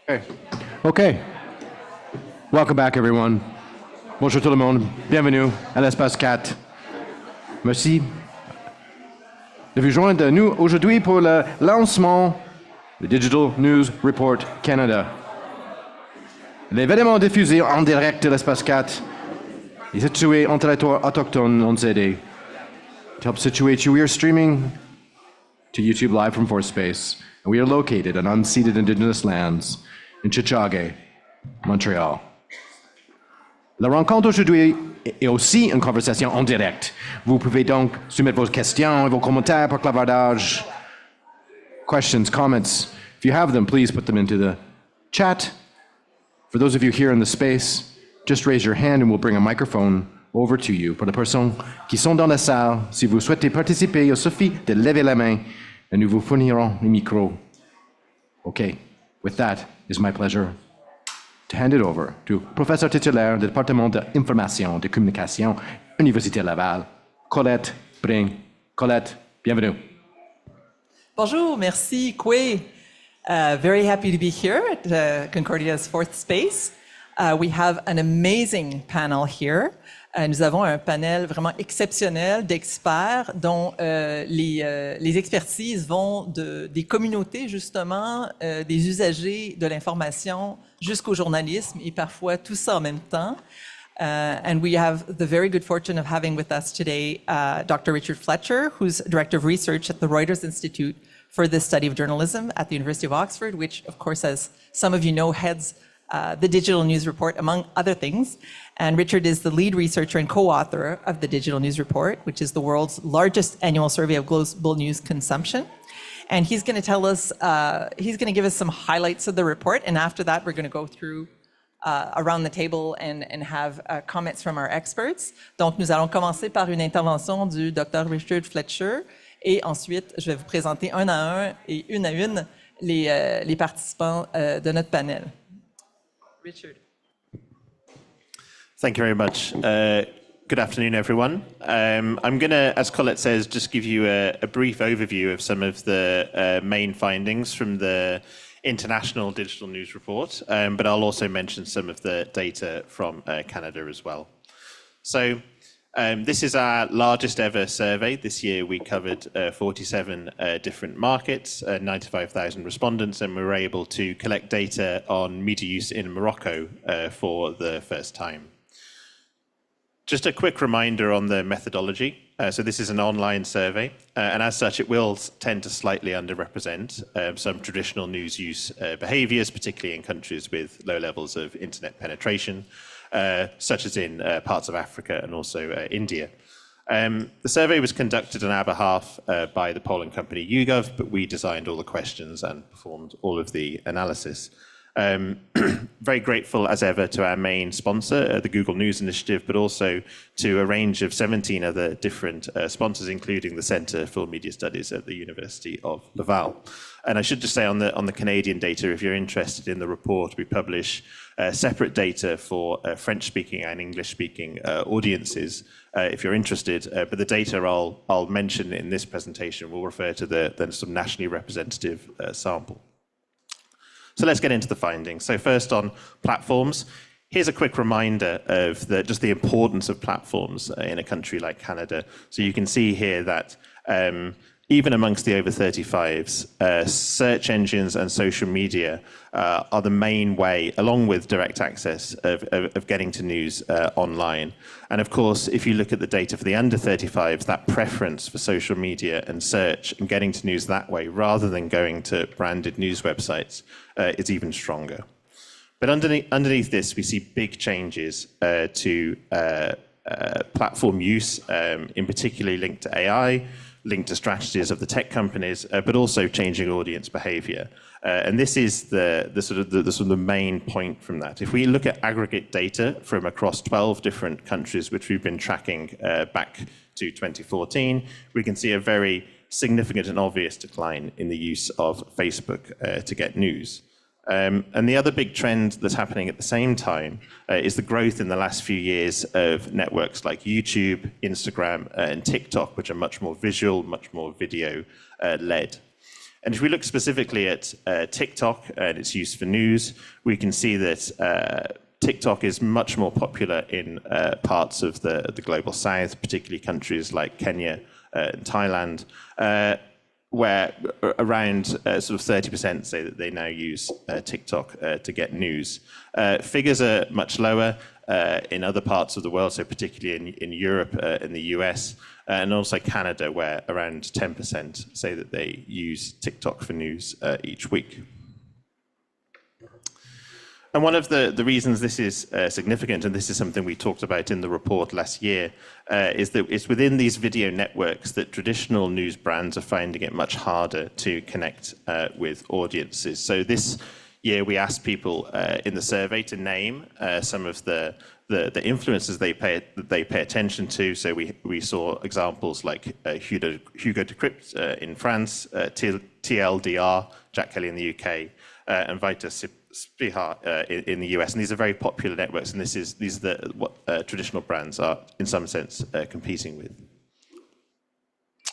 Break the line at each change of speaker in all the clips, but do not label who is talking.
Okay. Okay. Welcome back, everyone. Bonjour tout le monde. Bienvenue à l'espace 4. Merci de vous joindre à nous aujourd'hui pour le lancement du Digital News Report Canada. L'événement diffusé en direct de l'espace 4 est situé en territoire autochtone en CD. To help situate you, we are streaming to YouTube live from Fourth Space, and we are located on unceded Indigenous lands in Chichage, Montréal. La rencontre aujourd'hui est aussi une conversation en direct. Vous pouvez donc soumettre vos questions et vos commentaires par clavardage. Questions, comments, if you have them, please put them into the chat. For those of you here in the space, just raise your hand and we'll bring a microphone over to you. Pour les personnes qui sont dans la salle, si vous souhaitez participer, il suffit de lever la main et nous vous fournirons le micro. Okay, with that, it's my pleasure to hand it over to professeur titulaire du département d'information et de communication, Université Laval, Colette Brin. Colette, bienvenue.
Bonjour, merci, Kwe. Very happy to be here at Concordia's Fourth Space. We have an amazing panel here. Nous avons un panel vraiment exceptionnel d'experts dont les expertises vont des communautés, justement, des usagers de l'information jusqu'au journalisme et parfois tout ça en même temps. And we have the very good fortune of having with us today Dr. Richard Fletcher, who's Director of Research at the Reuters Institute for the Study of Journalism at the University of Oxford, which, of course, as some of you know, heads the Digital News Report, among other things. And Richard is the lead researcher and co-author of the Digital News Report, which is the world's largest annual survey of global news consumption. And he's going to tell us, he's going to give us some highlights of the report. And after that, we're going to go through around the table and have comments from our experts. Donc, nous allons commencer par une intervention du Dr. Richard Fletcher. Et ensuite, je vais vous présenter un à un et une à une les participants de notre panel. Richard.
Thank you very much. Good afternoon, everyone. I'm going to, as Colette says, just give you a brief overview of some of the main findings from the International Digital News Report, but I'll also mention some of the data from Canada as well. So this is our largest ever survey. This year we covered 47 different markets, 95,000 respondents, and we were able to collect data on media use in Morocco for the first time. Just a quick reminder on the methodology. So this is an online survey, and as such, it will tend to slightly underrepresent some traditional news use behaviors, particularly in countries with low levels of internet penetration, such as in parts of Africa and also India. The survey was conducted on our behalf by the polling company YouGov, but we designed all the questions and performed all of the analysis. Very grateful as ever to our main sponsor, the Google News Initiative, but also to a range of 17 other different sponsors, including the Centre for Media Studies at the University of Laval. And I should just say on the Canadian data, if you're interested in the report, we publish separate data for French-speaking and English-speaking audiences, if you're interested. But the data I'll mention in this presentation will refer to the sort of nationally representative sample. So let's get into the findings. So first on platforms, here's a quick reminder of just the importance of platforms in a country like Canada. So you can see here that even amongst the over 35s, search engines and social media are the main way, along with direct access, of getting to news online. And of course, if you look at the data for the under 35s, that preference for social media and search and getting to news that way, rather than going to branded news websites, is even stronger. But underneath this, we see big changes to platform use, in particular linked to AI, linked to strategies of the tech companies, but also changing audience behavior. And this is the main point from that. If we look at aggregate data from across 12 different countries, which we've been tracking back to 2014, we can see a very significant and obvious decline in the use of Facebook to get news. And the other big trend that's happening at the same time is the growth in the last few years of networks like YouTube, Instagram, and TikTok, which are much more visual, much more video led. And if we look specifically at TikTok and its use for news, we can see that TikTok is much more popular in parts of the global south, particularly countries like Kenya and Thailand, where around sort of 30% say that they now use TikTok to get news. Figures are much lower in other parts of the world, so particularly in Europe, in the US, and also Canada, where around 10% say that they use TikTok for news each week. And one of the reasons this is significant, and this is something we talked about in the report last year, is that it's within these video networks that traditional news brands are finding it much harder to connect with audiences. So this year we asked people in the survey to name some of the influences they pay attention to. So we saw examples like Hugo Decrypt in France, TLDR, Jack Kelly in the UK, and Vita Spiha in the US, and these are very popular networks, and these are what traditional brands are, in some sense, competing with.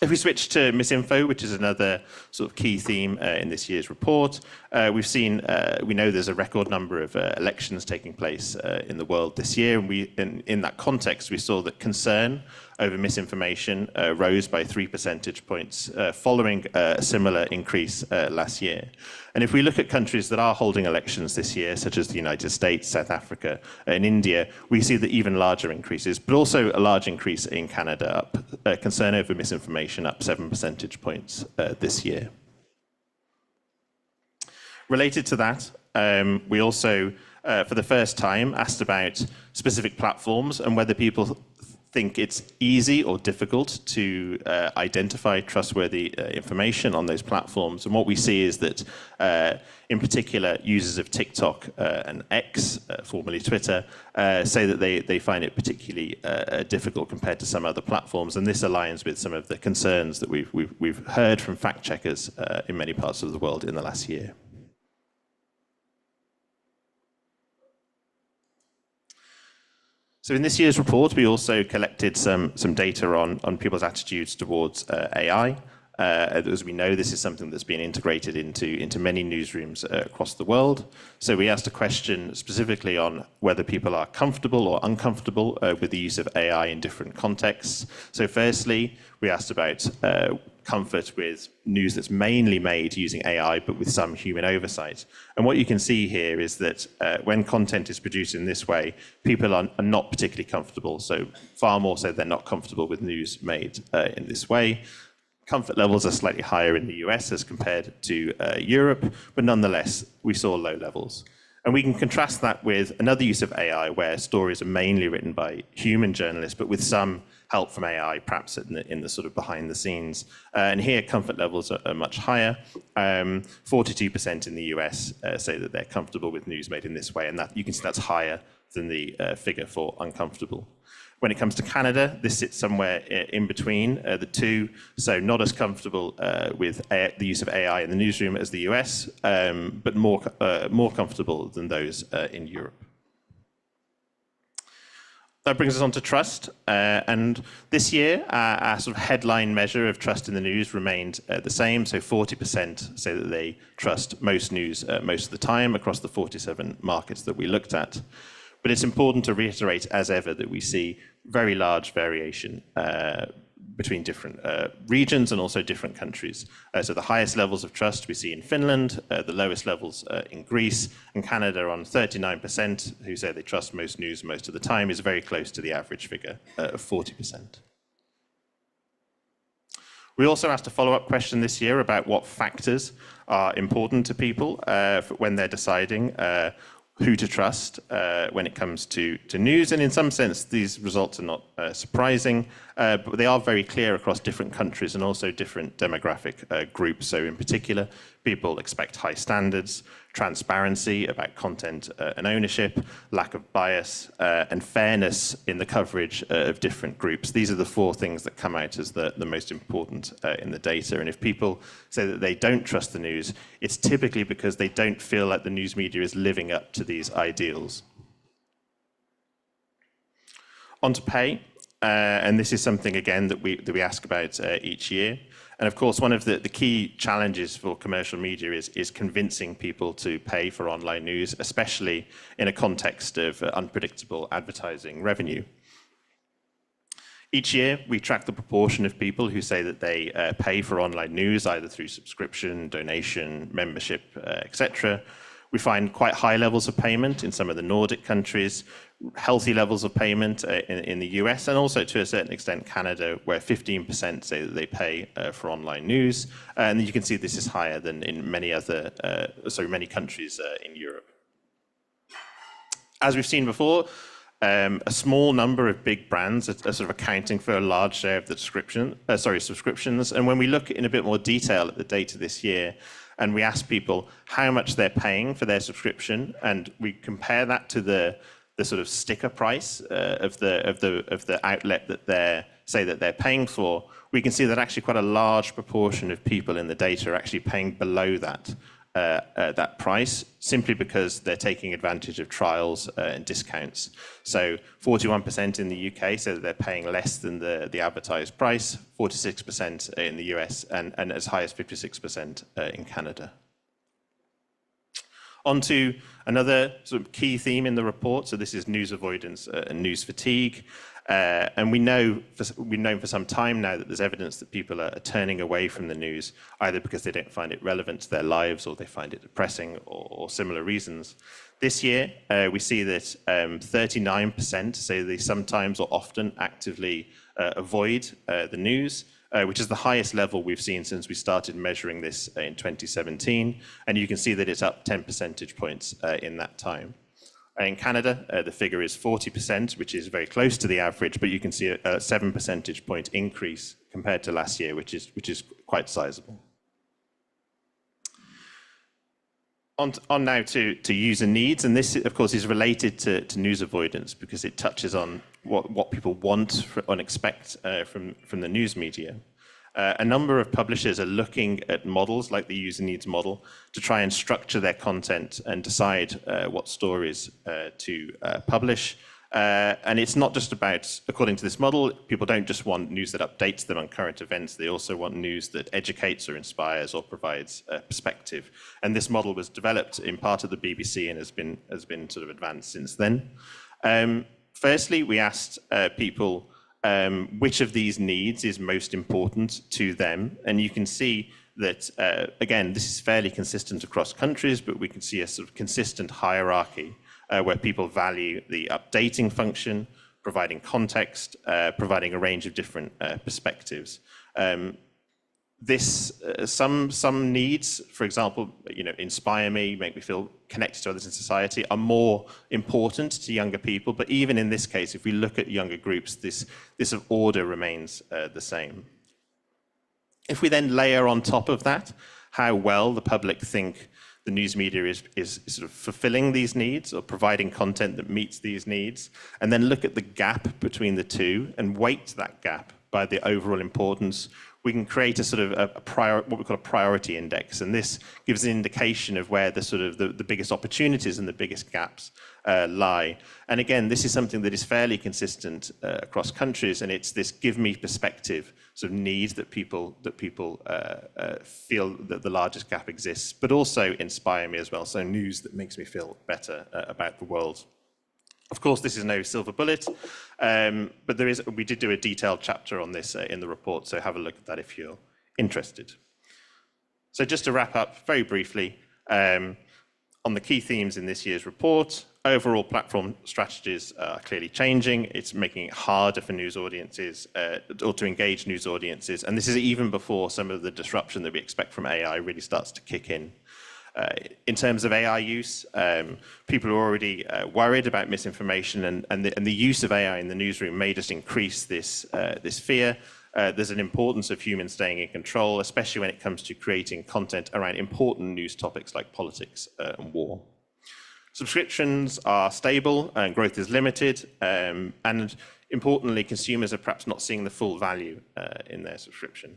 If we switch to misinfo, which is another sort of key theme in this year's report, we know there's a record number of elections taking place in the world this year, and in that context, we saw that concern over misinformation rose by 3 percentage points, following a similar increase last year. And if we look at countries that are holding elections this year, such as the United States, South Africa, and India, we see that even larger increases, but also a large increase in Canada, concern over misinformation up 7 percentage points this year. Related to that, we also, for the first time, asked about specific platforms and whether people think it's easy or difficult to identify trustworthy information on those platforms. And what we see is that, in particular, users of TikTok and X, formerly Twitter, say that they find it particularly difficult compared to some other platforms. And this aligns with some of the concerns that we've heard from fact checkers in many parts of the world in the last year. So in this year's report, we also collected some data on people's attitudes towards AI. As we know, this is something that's been integrated into many newsrooms across the world. So we asked a question specifically on whether people are comfortable or uncomfortable with the use of AI in different contexts. So firstly, we asked about comfort with news that's mainly made using AI, but with some human oversight. And what you can see here is that when content is produced in this way, people are not particularly comfortable. So far more so, they're not comfortable with news made in this way. Comfort levels are slightly higher in the US as compared to Europe, but nonetheless, we saw low levels. And we can contrast that with another use of AI where stories are mainly written by human journalists, but with some help from AI, perhaps in the sort of behind the scenes. And here, comfort levels are much higher. 42% in the US say that they're comfortable with news made in this way, and that you can see that's higher than the figure for uncomfortable. When it comes to Canada, this sits somewhere in between the two, so not as comfortable with the use of AI in the newsroom as the US, but more comfortable than those in Europe. That brings us on to trust, and this year our sort of headline measure of trust in the news remained the same, so 40% say that they trust most news most of the time across the 47 markets that we looked at. But it's important to reiterate, as ever, that we see very large variation between different regions and also different countries. So the highest levels of trust we see in Finland, the lowest levels in Greece, and Canada on 39%, who say they trust most news most of the time, is very close to the average figure of 40%. We also asked a follow-up question this year about what factors are important to people when they're deciding who to trust when it comes to news. And in some sense, these results are not surprising, but they are very clear across different countries and also different demographic groups. So in particular, people expect high standards, transparency about content and ownership, lack of bias, and fairness in the coverage of different groups. These are the four things that come out as the most important in the data. And if people say that they don't trust the news, it's typically because they don't feel like the news media is living up to these ideals. On to pay. And this is something, again, that we ask about each year. And of course, one of the key challenges for commercial media is convincing people to pay for online news, especially in a context of unpredictable advertising revenue. Each year, we track the proportion of people who say that they pay for online news, either through subscription, donation, membership, etc. We find quite high levels of payment in some of the Nordic countries, healthy levels of payment in the US, and also to a certain extent Canada, where 15% say that they pay for online news. And you can see this is higher than in many many countries in Europe. As we've seen before, a small number of big brands are sort of accounting for a large share of the subscriptions. And when we look in a bit more detail at the data this year, and we ask people how much they're paying for their subscription, and we compare that to the sort of sticker price of the outlet that they're paying for, we can see that actually quite a large proportion of people in the data are actually paying below that price, simply because they're taking advantage of trials and discounts. So 41% in the UK say that they're paying less than the advertised price, 46% in the US, and as high as 56% in Canada. On to another sort of key theme in the report. So this is news avoidance and news fatigue. And we've known for some time now that there's evidence that people are turning away from the news, either because they don't find it relevant to their lives or they find it depressing or similar reasons. This year, we see that 39% say they sometimes or often actively avoid the news, which is the highest level we've seen since we started measuring this in 2017. And you can see that it's up 10 percentage points in that time. In Canada, the figure is 40%, which is very close to the average, but you can see a 7 percentage point increase compared to last year, which is quite sizable. On now to user needs, and this, of course, is related to news avoidance because it touches on what people want and expect from the news media. A number of publishers are looking at models like the user needs model to try and structure their content and decide what stories to publish. And it's not just about, according to this model, people don't just want news that updates them on current events, they also want news that educates or inspires or provides perspective. And this model was developed in part at the BBC and has been sort of advanced since then. Firstly, we asked people which of these needs is most important to them. And you can see that, again, this is fairly consistent across countries, but we can see a sort of consistent hierarchy where people value the updating function, providing context, providing a range of different perspectives. Some needs, for example, inspire me, make me feel connected to others in society, are more important to younger people. But even in this case, if we look at younger groups, this order remains the same. If we then layer on top of that how well the public think the news media is sort of fulfilling these needs or providing content that meets these needs, and then look at the gap between the two and weight that gap by the overall importance, we can create a sort of what we call a priority index, and this gives an indication of where the biggest opportunities and the biggest gaps lie. And again, this is something that is fairly consistent across countries, and it's this give me perspective sort of need that people feel that the largest gap exists, but also inspire me as well. So news that makes me feel better about the world. Of course, this is no silver bullet, but we did do a detailed chapter on this in the report, so have a look at that if you're interested. So just to wrap up very briefly, on the key themes in this year's report, overall platform strategies are clearly changing. It's making it harder for news audiences or to engage news audiences, and this is even before some of the disruption that we expect from AI really starts to kick in. In terms of AI use, people are already worried about misinformation, and the use of AI in the newsroom may just increase this fear. There's an importance of humans staying in control, especially when it comes to creating content around important news topics like politics and war. Subscriptions are stable and growth is limited, and importantly, consumers are perhaps not seeing the full value in their subscription.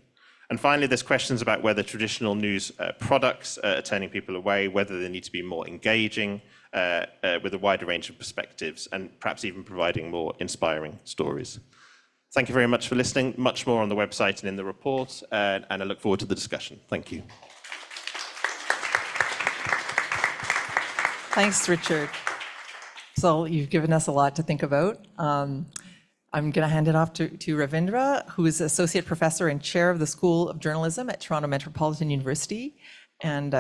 And finally, there's questions about whether traditional news products are turning people away, whether they need to be more engaging with a wider range of perspectives, and perhaps even providing more inspiring stories. Thank you very much for listening. Much more on the website and in the report, and I look forward to the discussion. Thank you.
Thanks, Richard. So you've given us a lot to think about. I'm going to hand it off to Ravindra, who is Associate Professor and Chair of the School of Journalism at Toronto Metropolitan University. And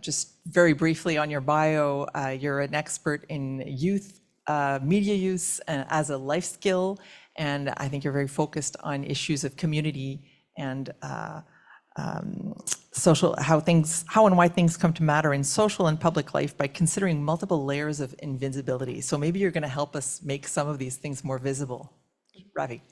just very briefly on your bio, you're an expert in youth media use as a life skill. And I think you're very focused on issues of community and social, how and why things come to matter in social and public life by considering multiple layers of invisibility. So maybe you're going to help us make some of these things more visible. Ravi.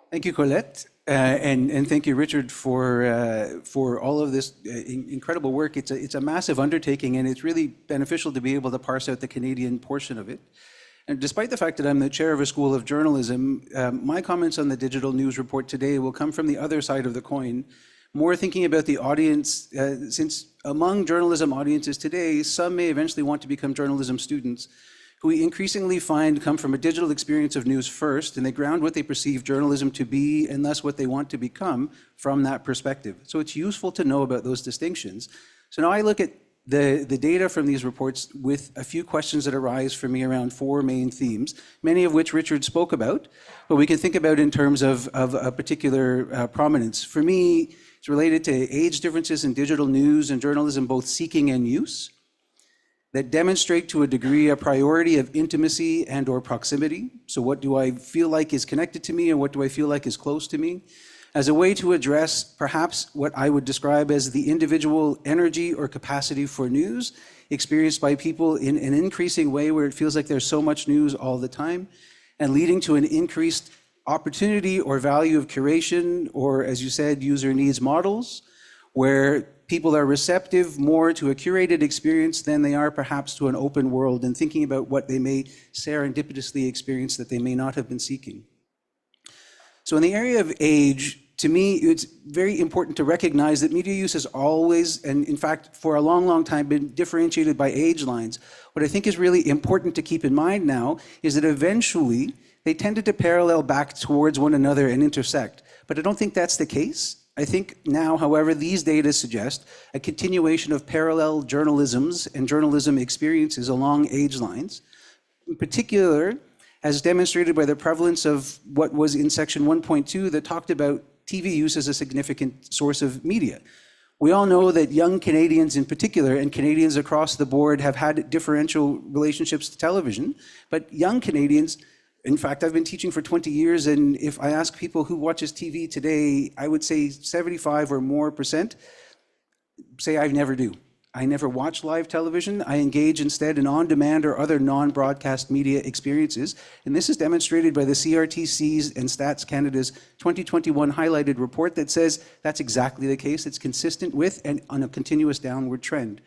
Thank you, Colette, and thank you, Richard, for all of this incredible work. It's a massive undertaking, and it's really beneficial to be able to parse out the Canadian portion of it. And despite the fact that I'm the chair of a school of journalism, my comments on the digital news report today will come from the other side of the coin, more thinking about the audience, since among journalism audiences today, some may eventually want to become journalism students, who we increasingly find come from a digital experience of news first, and they ground what they perceive journalism to be, and thus what they want to become from that perspective. So it's useful to know about those distinctions. So now I look at the data from these reports with a few questions that arise for me around four main themes, many of which Richard spoke about, but we can think about in terms of a particular prominence. For me, it's related to age differences in digital news and journalism, both seeking and use, that demonstrate to a degree a priority of intimacy and or proximity. So what do I feel like is connected to me and what do I feel like is close to me? As a way to address perhaps what I would describe as the individual energy or capacity for news experienced by people in an increasing way where it feels like there's so much news all the time, and leading to an increased opportunity or value of curation, or as you said, user needs models, where people are receptive more to a curated experience than they are perhaps to an open world, and thinking about what they may serendipitously experience that they may not have been seeking. So in the area of age, to me, it's very important to recognize that media use has always, and in fact, for a long, long time, been differentiated by age lines. What I think is really important to keep in mind now is that eventually they tended to parallel back towards one another and intersect. But I don't think that's the case. I think now, however, these data suggest a continuation of parallel journalisms and journalism experiences along age lines. In particular, as demonstrated by the prevalence of what was in section 1.2 that talked about TV use as a significant source of media. We all know that young Canadians in particular, and Canadians across the board, have had differential relationships to television, but young Canadians, in fact, I've been teaching for 20 years, and if I ask people who watches TV today, I would say 75 or more % say I never do. I never watch live television. I engage instead in on-demand or other non-broadcast media experiences. And this is demonstrated by the CRTC's and Stats Canada's 2021 highlighted report that says that's exactly the case. It's consistent with and on a continuous downward trend.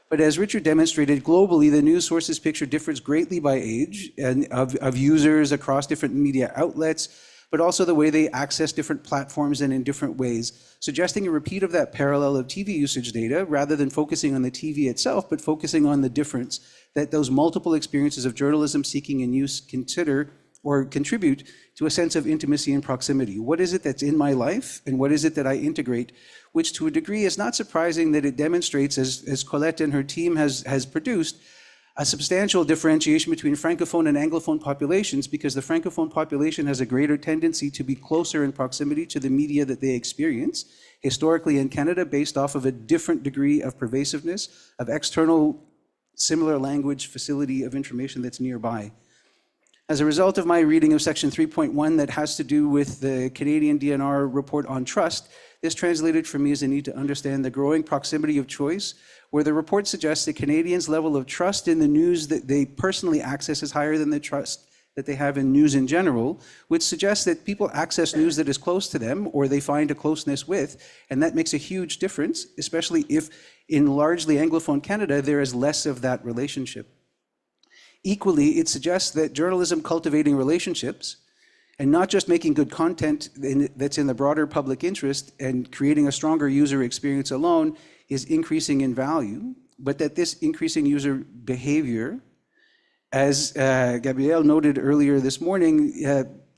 But as Richard demonstrated, globally, the news sources picture differs greatly by age and of users across different media outlets, but also the way they access different platforms and in different ways, suggesting a repeat of that parallel of TV usage data rather than focusing on the TV itself, but focusing on the difference that those multiple experiences of journalism seeking and use consider or contribute to a sense of intimacy and proximity. What is it that's in my life and what is it that I integrate, which to a degree is not surprising that it demonstrates, as Colette and her team has produced, a substantial differentiation between Francophone and Anglophone populations, because the Francophone population has a greater tendency to be closer in proximity to the media that they experience, historically in Canada, based off of a different degree of pervasiveness, of external similar language facility of information that's nearby. As a result of my reading of section 3.1 that has to do with the Canadian DNR report on trust, this translated for me as a need to understand the growing proximity of choice, where the report suggests that Canadians' level of trust in the news that they personally access is higher than the trust that they have in news in general, which suggests that people access news that is close to them or they find a closeness with, and that makes a huge difference, especially if in largely Anglophone Canada there is less of that relationship. Equally, it suggests that journalism cultivating relationships and not just making good content that's in the broader public interest and creating a stronger user experience alone is increasing in value, but that this increasing user behavior, as Gabrielle noted earlier this morning,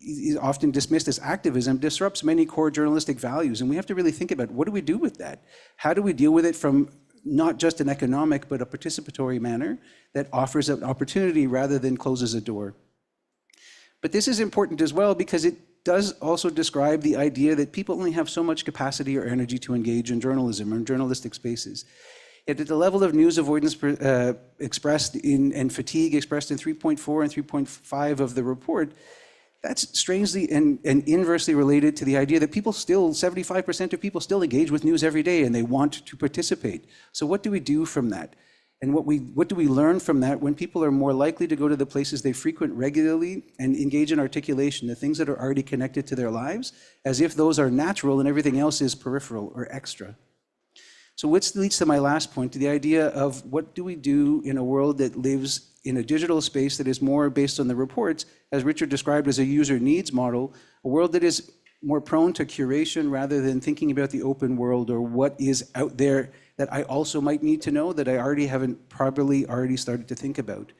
is often dismissed as activism disrupts many core journalistic values. And we have to really think about, what do we do with that? How do we deal with it from not just an economic, but a participatory manner that offers an opportunity rather than closes a door? But this is important as well because it does also describe the idea that people only have so much capacity or energy to engage in journalism or in journalistic spaces. Yet at the level of news avoidance expressed in, and fatigue expressed in 3.4 and 3.5 of the report, that's strangely and inversely related to the idea that people still, 75% of people still engage with news every day and they want to participate. So what do we do from that? And what do we learn from that when people are more likely to go to the places they frequent regularly and engage in articulation, the things that are already connected to their lives, as if those are natural and everything else is peripheral or extra? So which leads to my last point, to the idea of what do we do in a world that lives in a digital space that is more based on the reports, as Richard described as a user needs model, a world that is more prone to curation rather than thinking about the open world or what is out there that I also might need to know that I already haven't probably already started to think about.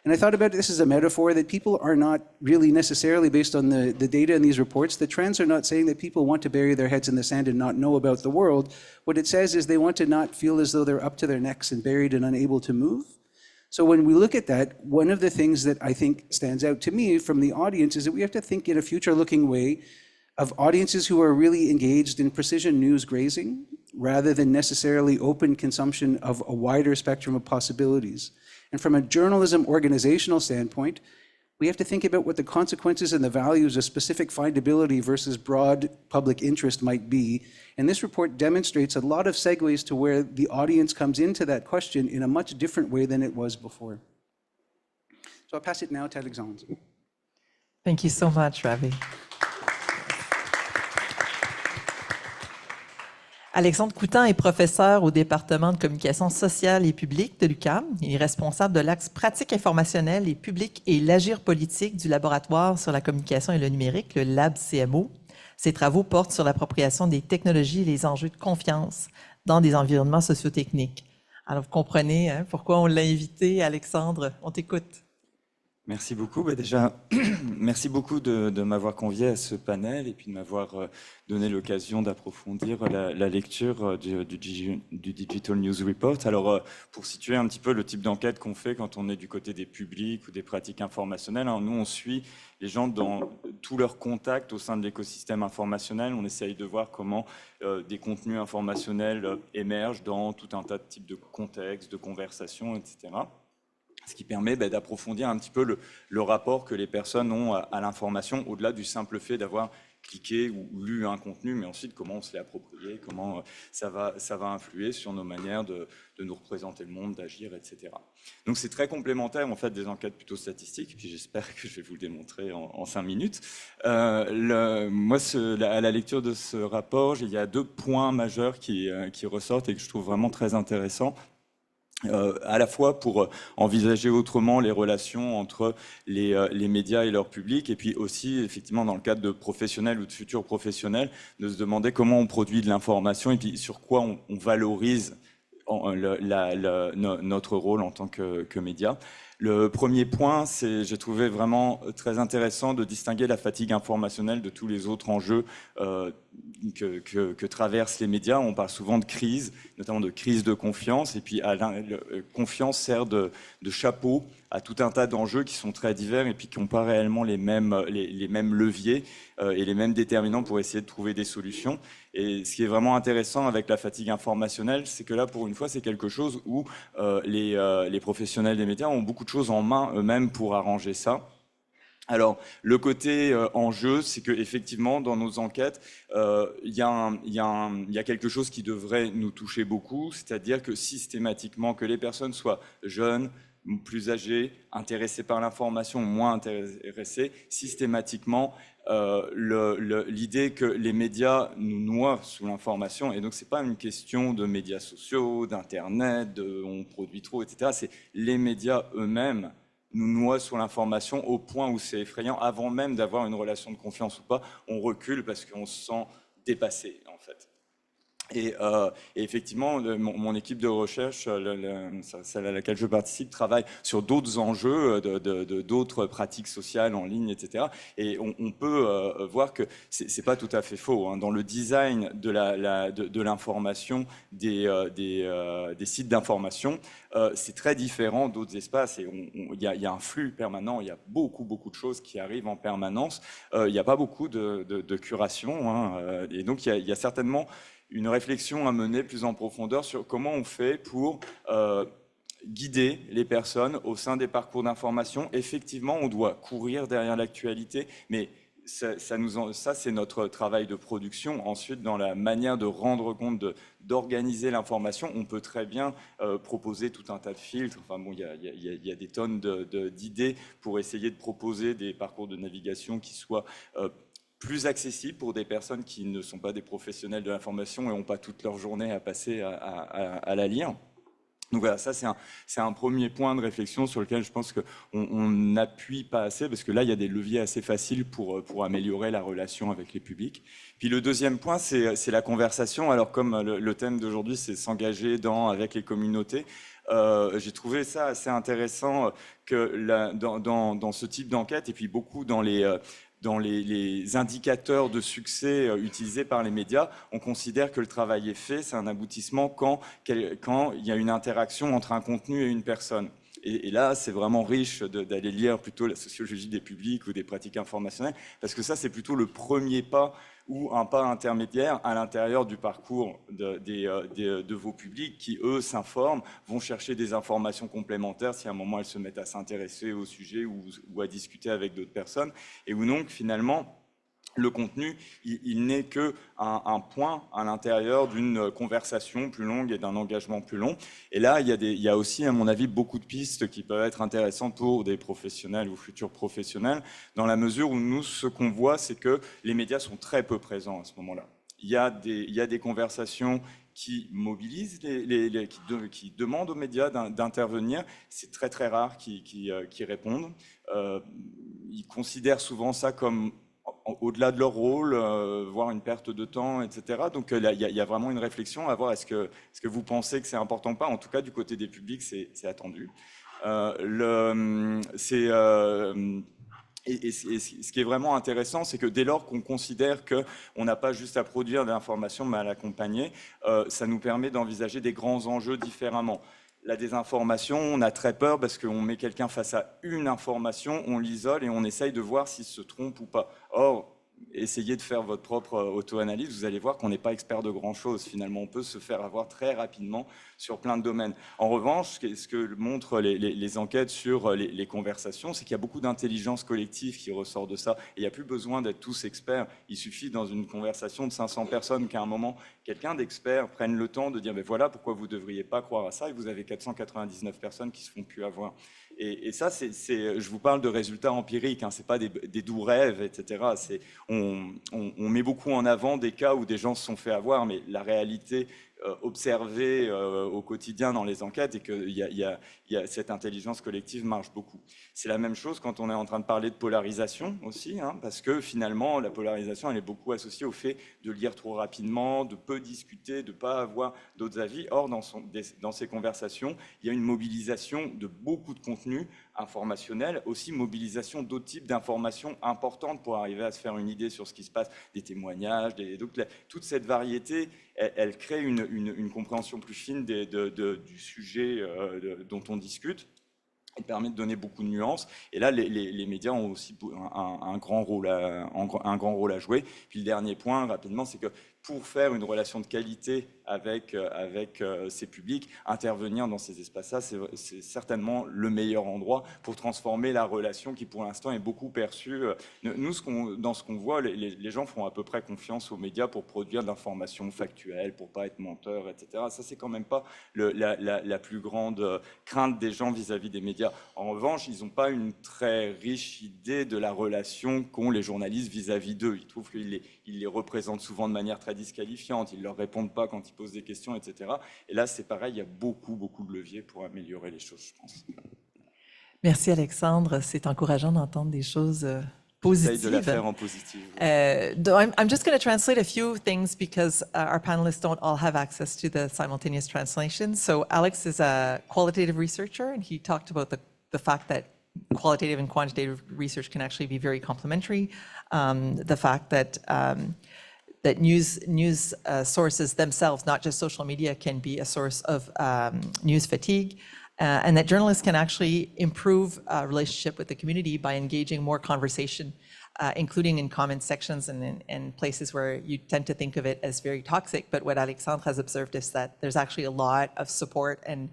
And I thought about this as a metaphor that people are not really necessarily, based on the data in these reports, the trends are not saying that people want to bury their heads in the sand and not know about the world. What it says is they want to not feel as though they're up to their necks and buried and unable to move. So when we look at that, one of the things that I think stands out to me from the audience is that we have to think in a future-looking way of audiences who are really engaged in precision news grazing rather than necessarily open consumption of a wider spectrum of possibilities. And from a journalism organizational standpoint, we have to think about what the consequences and the values of specific findability versus broad public interest might be. And this report demonstrates a lot of segues to where the audience comes into that question in a much different way than it was before. So I'll pass it now to Alexandre.
Thank you so much, Ravi. Alexandre Coutant est professeur au département de communication sociale et publique de l'UQAM. Il est responsable de l'axe pratique informationnelle et publique et l'agir politique du laboratoire sur la communication et le numérique, le Lab CMO. Ses travaux portent sur l'appropriation des technologies et les enjeux de confiance dans des environnements sociotechniques. Alors, vous comprenez pourquoi on l'a invité, Alexandre. On t'écoute.
Merci beaucoup. Déjà, merci beaucoup de m'avoir convié à ce panel et puis de m'avoir donné l'occasion d'approfondir la lecture du Digital News Report. Alors, pour situer un petit peu le type d'enquête qu'on fait quand on est du côté des publics ou des pratiques informationnelles, nous, on suit les gens dans tous leurs contacts au sein de l'écosystème informationnel. On essaye de voir comment des contenus informationnels émergent dans tout un tas de types de contextes, de conversations, etc. Ce qui permet d'approfondir un petit peu le rapport que les personnes ont à l'information, au-delà du simple fait d'avoir cliqué ou lu un contenu, mais ensuite comment on se l'est approprié, comment ça va influer sur nos manières de nous représenter le monde, d'agir, etc. Donc c'est très complémentaire en fait des enquêtes plutôt statistiques, puis j'espère que je vais vous le démontrer en 5 minutes. Moi, à la lecture de ce rapport, il y a 2 points majeurs qui ressortent et que je trouve vraiment très intéressants. À la fois pour envisager autrement les relations entre les médias et leur public, et puis aussi, effectivement, dans le cadre de professionnels ou de futurs professionnels, de se demander comment on produit de l'information et puis sur quoi on valorise notre rôle en tant que média. Le premier point, j'ai trouvé vraiment très intéressant de distinguer la fatigue informationnelle de tous les autres enjeux que traversent les médias. On parle souvent de crise, notamment de crise de confiance, et puis confiance sert de chapeau à tout un tas d'enjeux qui sont très divers et puis qui n'ont pas réellement les mêmes leviers et les mêmes déterminants pour essayer de trouver des solutions. Et ce qui est vraiment intéressant avec la fatigue informationnelle, c'est que là, pour une fois, c'est quelque chose où les professionnels des médias ont beaucoup de choses en main eux-mêmes pour arranger ça. Alors, le côté enjeu, c'est qu'effectivement, dans nos enquêtes, il y a quelque chose qui devrait nous toucher beaucoup, c'est-à-dire que systématiquement, que les personnes soient jeunes, plus âgés, intéressés par l'information, moins intéressés, systématiquement, l'idée que les médias nous noient sous l'information, et donc c'est pas une question de médias sociaux, d'internet, on produit trop, etc. C'est les médias eux-mêmes nous noient sous l'information au point où c'est effrayant. Avant même d'avoir une relation de confiance ou pas, on recule parce qu'on se sent dépassé, en fait. Et effectivement, mon équipe de recherche, celle à laquelle je participe, travaille sur d'autres enjeux, d'autres pratiques sociales en ligne, etc. Et on peut voir que c'est pas tout à fait faux, hein. Dans le design de l'information, des sites d'information, c'est très différent d'autres espaces. Et il y a un flux permanent, il y a beaucoup de choses qui arrivent en permanence. Il n'y a pas beaucoup de curation, hein. Et donc il y a certainement une réflexion à mener plus en profondeur sur comment on fait pour guider les personnes au sein des parcours d'information. Effectivement, on doit courir derrière l'actualité, mais ça c'est notre travail de production. Ensuite, dans la manière de rendre compte, d'organiser l'information, on peut très bien proposer tout un tas de filtres. Enfin bon, il y a des tonnes d'idées pour essayer de proposer des parcours de navigation qui soient plus accessible pour des personnes qui ne sont pas des professionnels de l'information et n'ont pas toute leur journée à passer à la lire. Donc voilà, ça c'est un premier point de réflexion sur lequel je pense qu'on n'appuie pas assez, parce que là il y a des leviers assez faciles pour améliorer la relation avec les publics. Puis le deuxième point, c'est la conversation. Alors comme le thème d'aujourd'hui c'est s'engager avec les communautés, j'ai trouvé ça assez intéressant que dans ce type d'enquête, et puis beaucoup dans les indicateurs de succès utilisés par les médias, on considère que le travail est fait, c'est un aboutissement quand il y a une interaction entre un contenu et une personne. Et là, c'est vraiment riche d'aller lire plutôt la sociologie des publics ou des pratiques informationnelles, parce que ça, c'est plutôt le premier pas ou un pas intermédiaire à l'intérieur du parcours de vos publics qui, eux, s'informent, vont chercher des informations complémentaires si à un moment elles se mettent à s'intéresser au sujet ou à discuter avec d'autres personnes. Et où donc, finalement, le contenu, il n'est qu'un point à l'intérieur d'une conversation plus longue et d'un engagement plus long. Et là, il y a aussi, à mon avis, beaucoup de pistes qui peuvent être intéressantes pour des professionnels ou futurs professionnels, dans la mesure où nous, ce qu'on voit, c'est que les médias sont très peu présents à ce moment-là. Il y a des conversations qui mobilisent, qui demandent aux médias d'intervenir. C'est très très rare qui répondent. Ils considèrent souvent ça comme au-delà de leur rôle, voire une perte de temps, etc. Donc il y a vraiment une réflexion à voir. Est-ce que vous pensez que c'est important ou pas? En tout cas, du côté des publics, c'est attendu. Et ce qui est vraiment intéressant, c'est que dès lors qu'on considère qu'on n'a pas juste à produire de l'information, mais à l'accompagner, ça nous permet d'envisager des grands enjeux différemment. La désinformation, on a très peur parce qu'on met quelqu'un face à une information, on l'isole et on essaye de voir s'il se trompe ou pas. Or, essayez de faire votre propre auto-analyse, vous allez voir qu'on n'est pas expert de grand-chose. Finalement, on peut se faire avoir très rapidement sur plein de domaines. En revanche, ce que montrent les enquêtes sur les conversations, c'est qu'il y a beaucoup d'intelligence collective qui ressort de ça. Et il n'y a plus besoin d'être tous experts. Il suffit dans une conversation de 500 personnes qu'à un moment, quelqu'un d'expert prenne le temps de dire « voilà pourquoi vous ne devriez pas croire à ça » et vous avez 499 personnes qui ne se font plus avoir. Et ça, je vous parle de résultats empiriques, hein, ce n'est pas des doux rêves, etc. On met beaucoup en avant des cas où des gens se sont fait avoir, mais la réalité observée au quotidien dans les enquêtes est que cette intelligence collective marche beaucoup. C'est la même chose quand on est en train de parler de polarisation aussi, hein, parce que finalement, la polarisation, elle est beaucoup associée au fait de lire trop rapidement, de peu discuter, de ne pas avoir d'autres avis. Or, dans ces conversations, il y a une mobilisation de beaucoup de contenus informationnels, aussi mobilisation d'autres types d'informations importantes pour arriver à se faire une idée sur ce qui se passe, des témoignages, donc toute cette variété, elle crée une compréhension plus fine du sujet dont on discute. Elle permet de donner beaucoup de nuances. Et là, les médias ont aussi un grand rôle à jouer. Puis le dernier point, rapidement, c'est que pour faire une relation de qualité avec ces publics, intervenir dans ces espaces-là, c'est certainement le meilleur endroit pour transformer la relation qui, pour l'instant, est beaucoup perçue. Nous, dans ce qu'on voit, les gens font à peu près confiance aux médias pour produire de l'information factuelle, pour ne pas être menteurs, etc. Ça, c'est quand même pas la plus grande crainte des gens vis-à-vis des médias. En revanche, ils n'ont pas une très riche idée de la relation qu'ont les journalistes vis-à-vis d'eux. Ils trouvent qu'ils les représentent souvent de manière très disqualifiante, ils ne leur répondent pas quand ils posent des questions, etc. Et là, c'est pareil, il y a beaucoup de leviers pour améliorer les choses, je pense.
Merci Alexandre, c'est encourageant d'entendre des choses
Essaye de la
positive.
faire en positive.
I'm just going to translate a few things because our panelists don't all have access to the simultaneous translation. So Alex is a qualitative researcher, and he talked about the fact that qualitative and quantitative research can actually be very complementary. The fact that that news sources themselves, not just social media, can be a source of news fatigue. And that journalists can actually improve relationship with the community by engaging more conversation, including in comment sections and places where you tend to think of it as very toxic. But what Alexandre has observed is that there's actually a lot of support and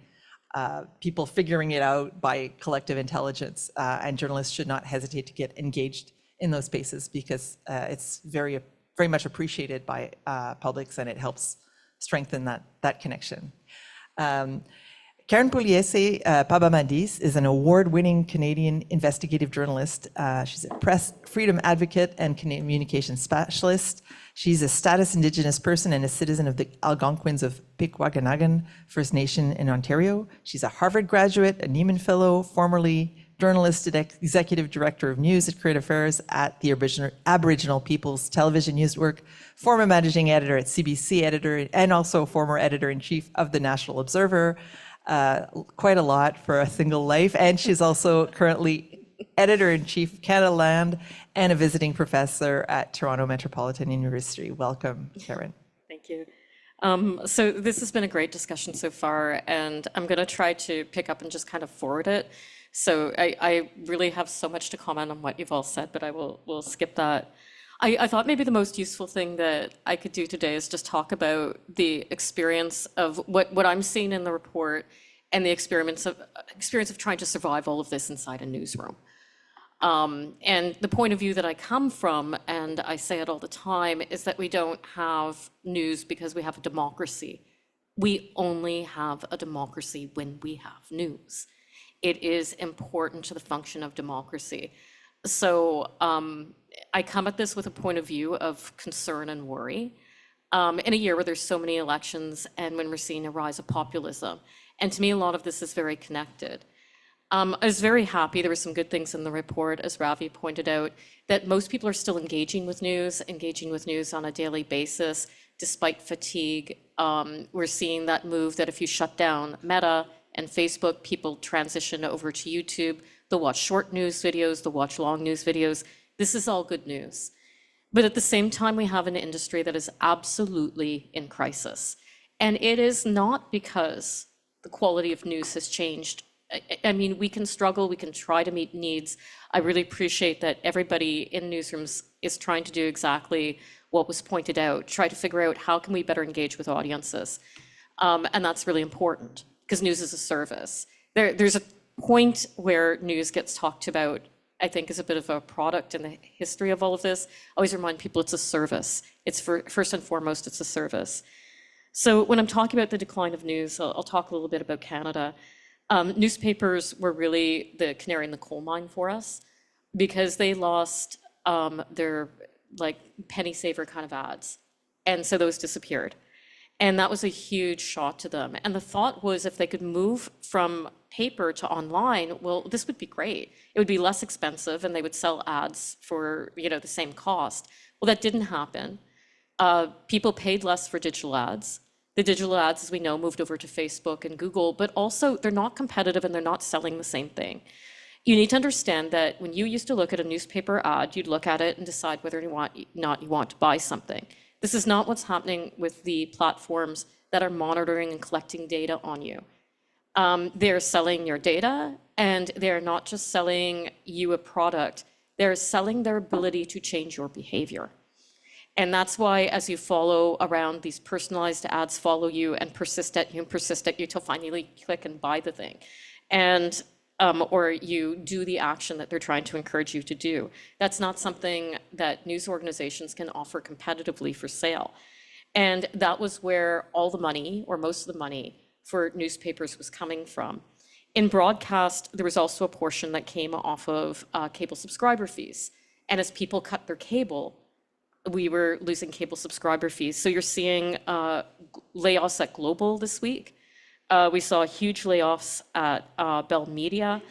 people figuring it out by collective intelligence. And journalists should not hesitate to get engaged in those spaces because it's very much appreciated by publics, and it helps strengthen that connection. Karyn Pugliese Pabàmàdiz is an award-winning Canadian investigative journalist. She's a press freedom advocate and communication specialist. She's a status Indigenous person and a citizen of the Algonquins of Pickwaganagan First Nation in Ontario. She's a Harvard graduate, a Neiman Fellow, formerly journalist and executive director of news at Creative Affairs at the Aboriginal Peoples Television Network, former managing editor at CBC editor, and also former editor-in-chief of the National Observer. Quite a lot for a single life. And she's also currently editor-in-chief of Canadaland and a visiting professor at Toronto Metropolitan University. Welcome, Karyn.
Thank you. So this has been a great discussion so far, and I'm going to try to pick up and just kind of forward it. So I really have so much to comment on what you've all said, but I will skip that. I thought maybe the most useful thing that I could do today is just talk about the experience of what I'm seeing in the report and the experience of trying to survive all of this inside a newsroom. And the point of view that I come from, and I say it all the time, is that we don't have news because we have a democracy. We only have a democracy when we have news. It is important to the function of democracy. So I come at this with a point of view of concern and worry in a year where there's so many elections and when we're seeing a rise of populism. And to me, a lot of this is very connected. I was very happy, there were some good things in the report, as Ravi pointed out, that most people are still engaging with news on a daily basis, despite fatigue. We're seeing that move that if you shut down Meta and Facebook, people transition over to YouTube. They'll watch short news videos, they'll watch long news videos. This is all good news. But at the same time, we have an industry that is absolutely in crisis. And it is not because the quality of news has changed. I mean, we can struggle, we can try to meet needs. I really appreciate that everybody in newsrooms is trying to do exactly what was pointed out, try to figure out how can we better engage with audiences. And that's really important because news is a service. There's a point where news gets talked about, I think, is a bit of a product in the history of all of this. I always remind people it's a service. It's first and foremost, it's a service. So when I'm talking about the decline of news, I'll talk a little bit about Canada. Newspapers were really the canary in the coal mine for us because they lost their like penny saver kind of ads. And so those disappeared. And that was a huge shock to them. And the thought was if they could move from paper to online, well, this would be great. It would be less expensive and they would sell ads for, the same cost. Well, that didn't happen. People paid less for digital ads. The digital ads, as we know, moved over to Facebook and Google, but also they're not competitive and they're not selling the same thing. You need to understand that when you used to look at a newspaper ad, you'd look at it and decide whether or not you want to buy something. This is not what's happening with the platforms that are monitoring and collecting data on you. They're selling your data, and they're not just selling you a product, they're selling their ability to change your behavior. And that's why as you follow around, these personalized ads follow you and persist at you till finally click and buy the thing. And or you do the action that they're trying to encourage you to do. That's not something that news organizations can offer competitively for sale. And that was where all the money, or most of the money, for newspapers was coming from. In broadcast, there was also a portion that came off of cable subscriber fees. And as people cut their cable, we were losing cable subscriber fees. So you're seeing layoffs at Global this week. We saw huge layoffs at Bell Media.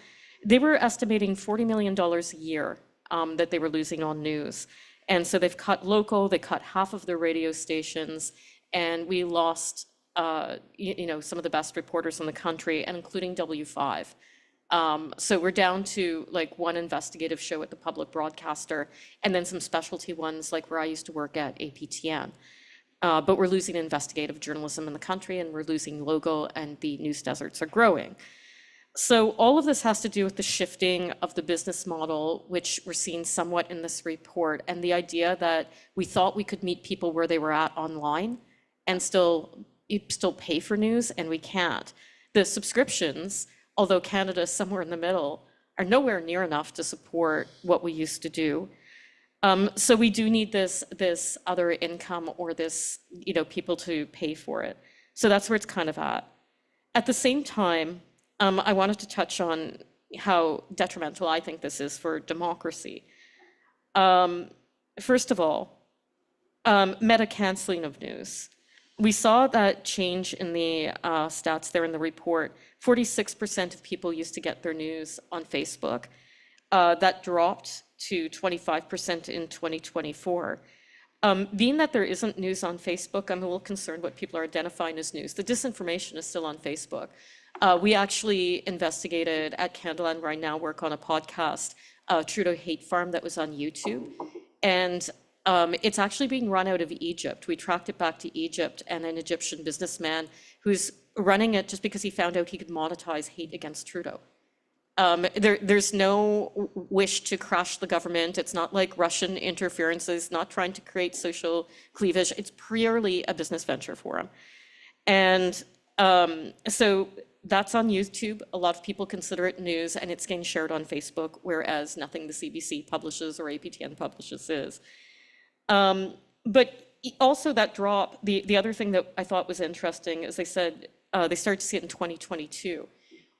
They were estimating $40 million a year that they were losing on news. And so they've cut local, they cut half of their radio stations, and we lost some of the best reporters in the country, and including W5. So we're down to like one investigative show at the public broadcaster, and then some specialty ones like where I used to work at APTN. But we're losing investigative journalism in the country, and we're losing local, and the news deserts are growing. So all of this has to do with the shifting of the business model, which we're seeing somewhat in this report, and the idea that we thought we could meet people where they were at online and still pay for news, and we can't. The subscriptions, although Canada is somewhere in the middle, are nowhere near enough to support what we used to do. So we do need this other income, or this, people to pay for it. So that's where it's kind of at. At the same time, I wanted to touch on how detrimental I think this is for democracy. First of all, meta canceling of news. We saw that change in the stats there in the report. 46% of people used to get their news on Facebook. That dropped to 25% in 2024. Being that there isn't news on Facebook, I'm a little concerned what people are identifying as news. The disinformation is still on Facebook. We actually investigated at Canadaland, where I now work, on a podcast, Trudeau Hate Farm, that was on YouTube. And it's actually being run out of Egypt. We tracked it back to Egypt, and an Egyptian businessman who's running it just because he found out he could monetize hate against Trudeau. There's no wish to crush the government. It's not like Russian interference. It's not trying to create social cleavage. It's purely a business venture for him. And so that's on YouTube. A lot of people consider it news, and it's getting shared on Facebook, whereas nothing the CBC publishes or APTN publishes is. But also that drop, the other thing that I thought was interesting is they said they started to see it in 2022,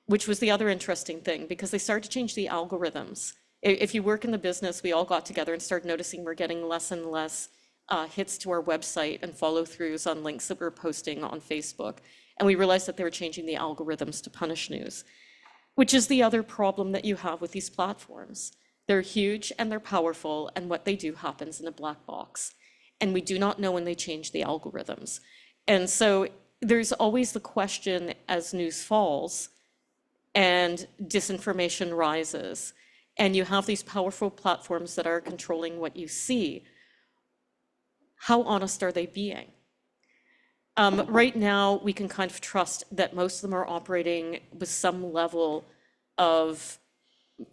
which was the other interesting thing, because they started to change the algorithms. If you work in the business, we all got together and started noticing we're getting less and less hits to our website and follow-throughs on links that we're posting on Facebook. And we realized that they were changing the algorithms to punish news, which is the other problem that you have with these platforms. They're huge and they're powerful, and what they do happens in a black box. And we do not know when they change the algorithms. And so there's always the question, as news falls and disinformation rises, and you have these powerful platforms that are controlling what you see, how honest are they being? Right now, we can kind of trust that most of them are operating with some level of,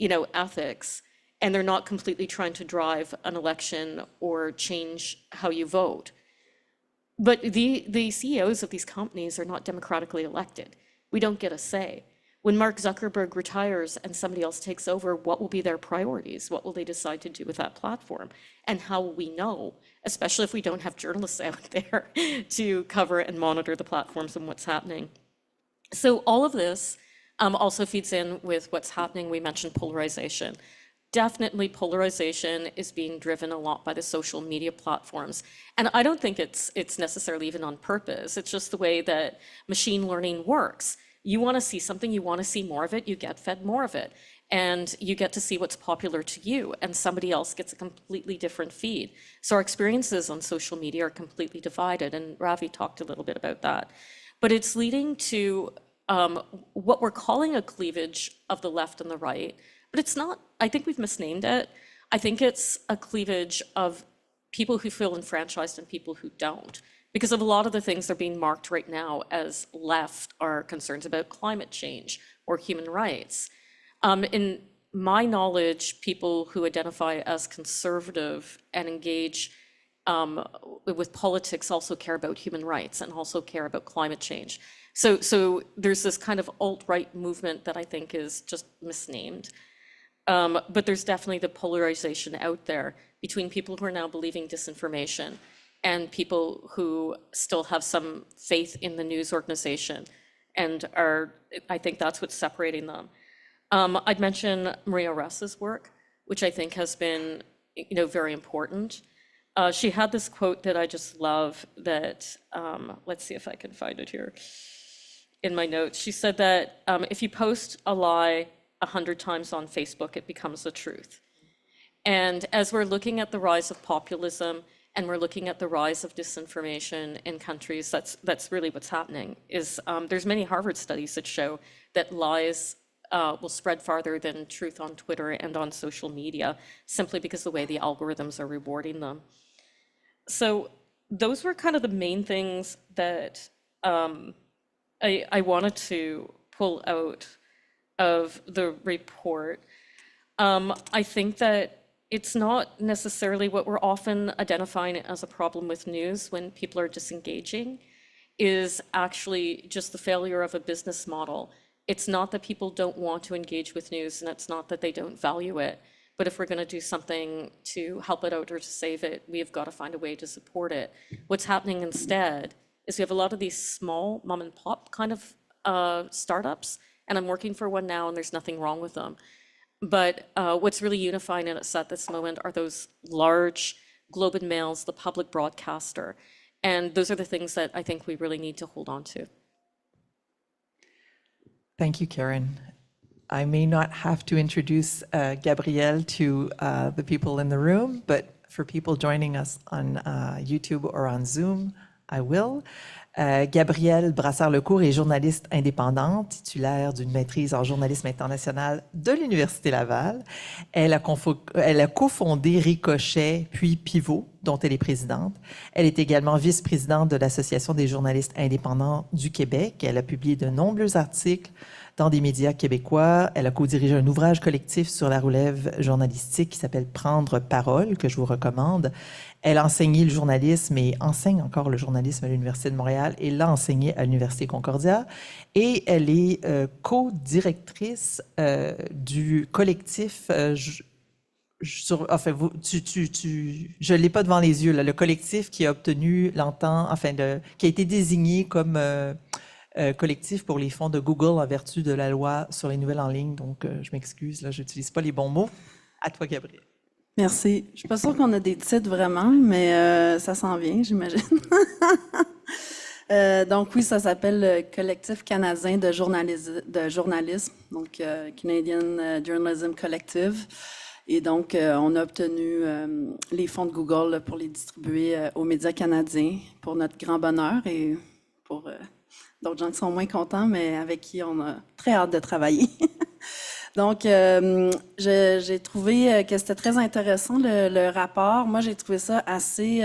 ethics, and they're not completely trying to drive an election or change how you vote. But the CEOs of these companies are not democratically elected. We don't get a say. When Mark Zuckerberg retires and somebody else takes over, what will be their priorities? What will they decide to do with that platform? And how will we know, especially if we don't have journalists out there to cover and monitor the platforms and what's happening? So all of this also feeds in with what's happening. We mentioned polarization. Definitely polarization is being driven a lot by the social media platforms. And I don't think it's necessarily even on purpose. It's just the way that machine learning works. You want to see something, you want to see more of it, you get fed more of it. And you get to see what's popular to you, and somebody else gets a completely different feed. So our experiences on social media are completely divided, and Ravi talked a little bit about that. But it's leading to what we're calling a cleavage of the left and the right, but it's not. I think we've misnamed it. I think it's a cleavage of people who feel enfranchised and people who don't. Because of a lot of the things that are being marked right now as left are concerns about climate change or human rights. In my knowledge, people who identify as conservative and engage with politics also care about human rights and also care about climate change. So there's this kind of alt-right movement that I think is just misnamed. But there's definitely the polarization out there between people who are now believing disinformation and people who still have some faith in the news organization, and I think that's what's separating them. I'd mention Maria Ress's work, which I think has been, very important. She had this quote that I just love that, let's see if I can find it here in my notes. She said that if you post a lie 100 times on Facebook, it becomes the truth. And as we're looking at the rise of populism and we're looking at the rise of disinformation in countries, that's really what's happening. There's many Harvard studies that show that lies will spread farther than truth on Twitter and on social media, simply because the way the algorithms are rewarding them. So those were kind of the main things that I wanted to pull out of the report. I think that it's not necessarily what we're often identifying as a problem with news when people are disengaging, is actually just the failure of a business model. It's not that people don't want to engage with news, and it's not that they don't value it. But if we're going to do something to help it out or to save it, we have got to find a way to support it. What's happening instead is we have a lot of these small mom and pop kind of startups, and I'm working for one now, and there's nothing wrong with them. But what's really unifying us at this moment are those large Globe and Mails, the public broadcaster. And those are the things that I think we really need to hold on to.
Thank you, Karyn. I may not have to introduce Gabrielle to the people in the room, but for people joining us on YouTube or on Zoom, I will. Gabrielle Brassard-Lecours est journaliste indépendante, titulaire d'une maîtrise en journalisme international de l'Université Laval. Elle a cofondé Ricochet, puis Pivot, dont elle est présidente. Elle est également vice-présidente de l'Association des journalistes indépendants du Québec. Elle a publié de nombreux articles dans des médias québécois. Elle a co-dirigé un ouvrage collectif sur la relève journalistique qui s'appelle « Prendre parole », que je vous recommande. Elle a enseigné le journalisme et enseigne encore le journalisme à l'Université de Montréal et l'a enseigné à l'Université Concordia. Et elle est co-directrice du collectif... je ne l'ai pas devant les yeux, là, le collectif qui a obtenu qui a été désigné comme collectif pour les fonds de Google en vertu de la loi sur les nouvelles en ligne. Donc, je m'excuse, là, je n'utilise pas les bons mots. À toi, Gabrielle.
Merci. Je ne suis pas sûre qu'on a des titres vraiment, mais ça s'en vient, j'imagine. Donc oui, ça s'appelle le Collectif canadien de journalisme, donc Canadian Journalism Collective. Et donc, on a obtenu les fonds de Google là, pour les distribuer aux médias canadiens pour notre grand bonheur et pour d'autres gens qui sont moins contents, mais avec qui on a très hâte de travailler. Donc, j'ai trouvé que c'était très intéressant le rapport. Moi, j'ai trouvé ça assez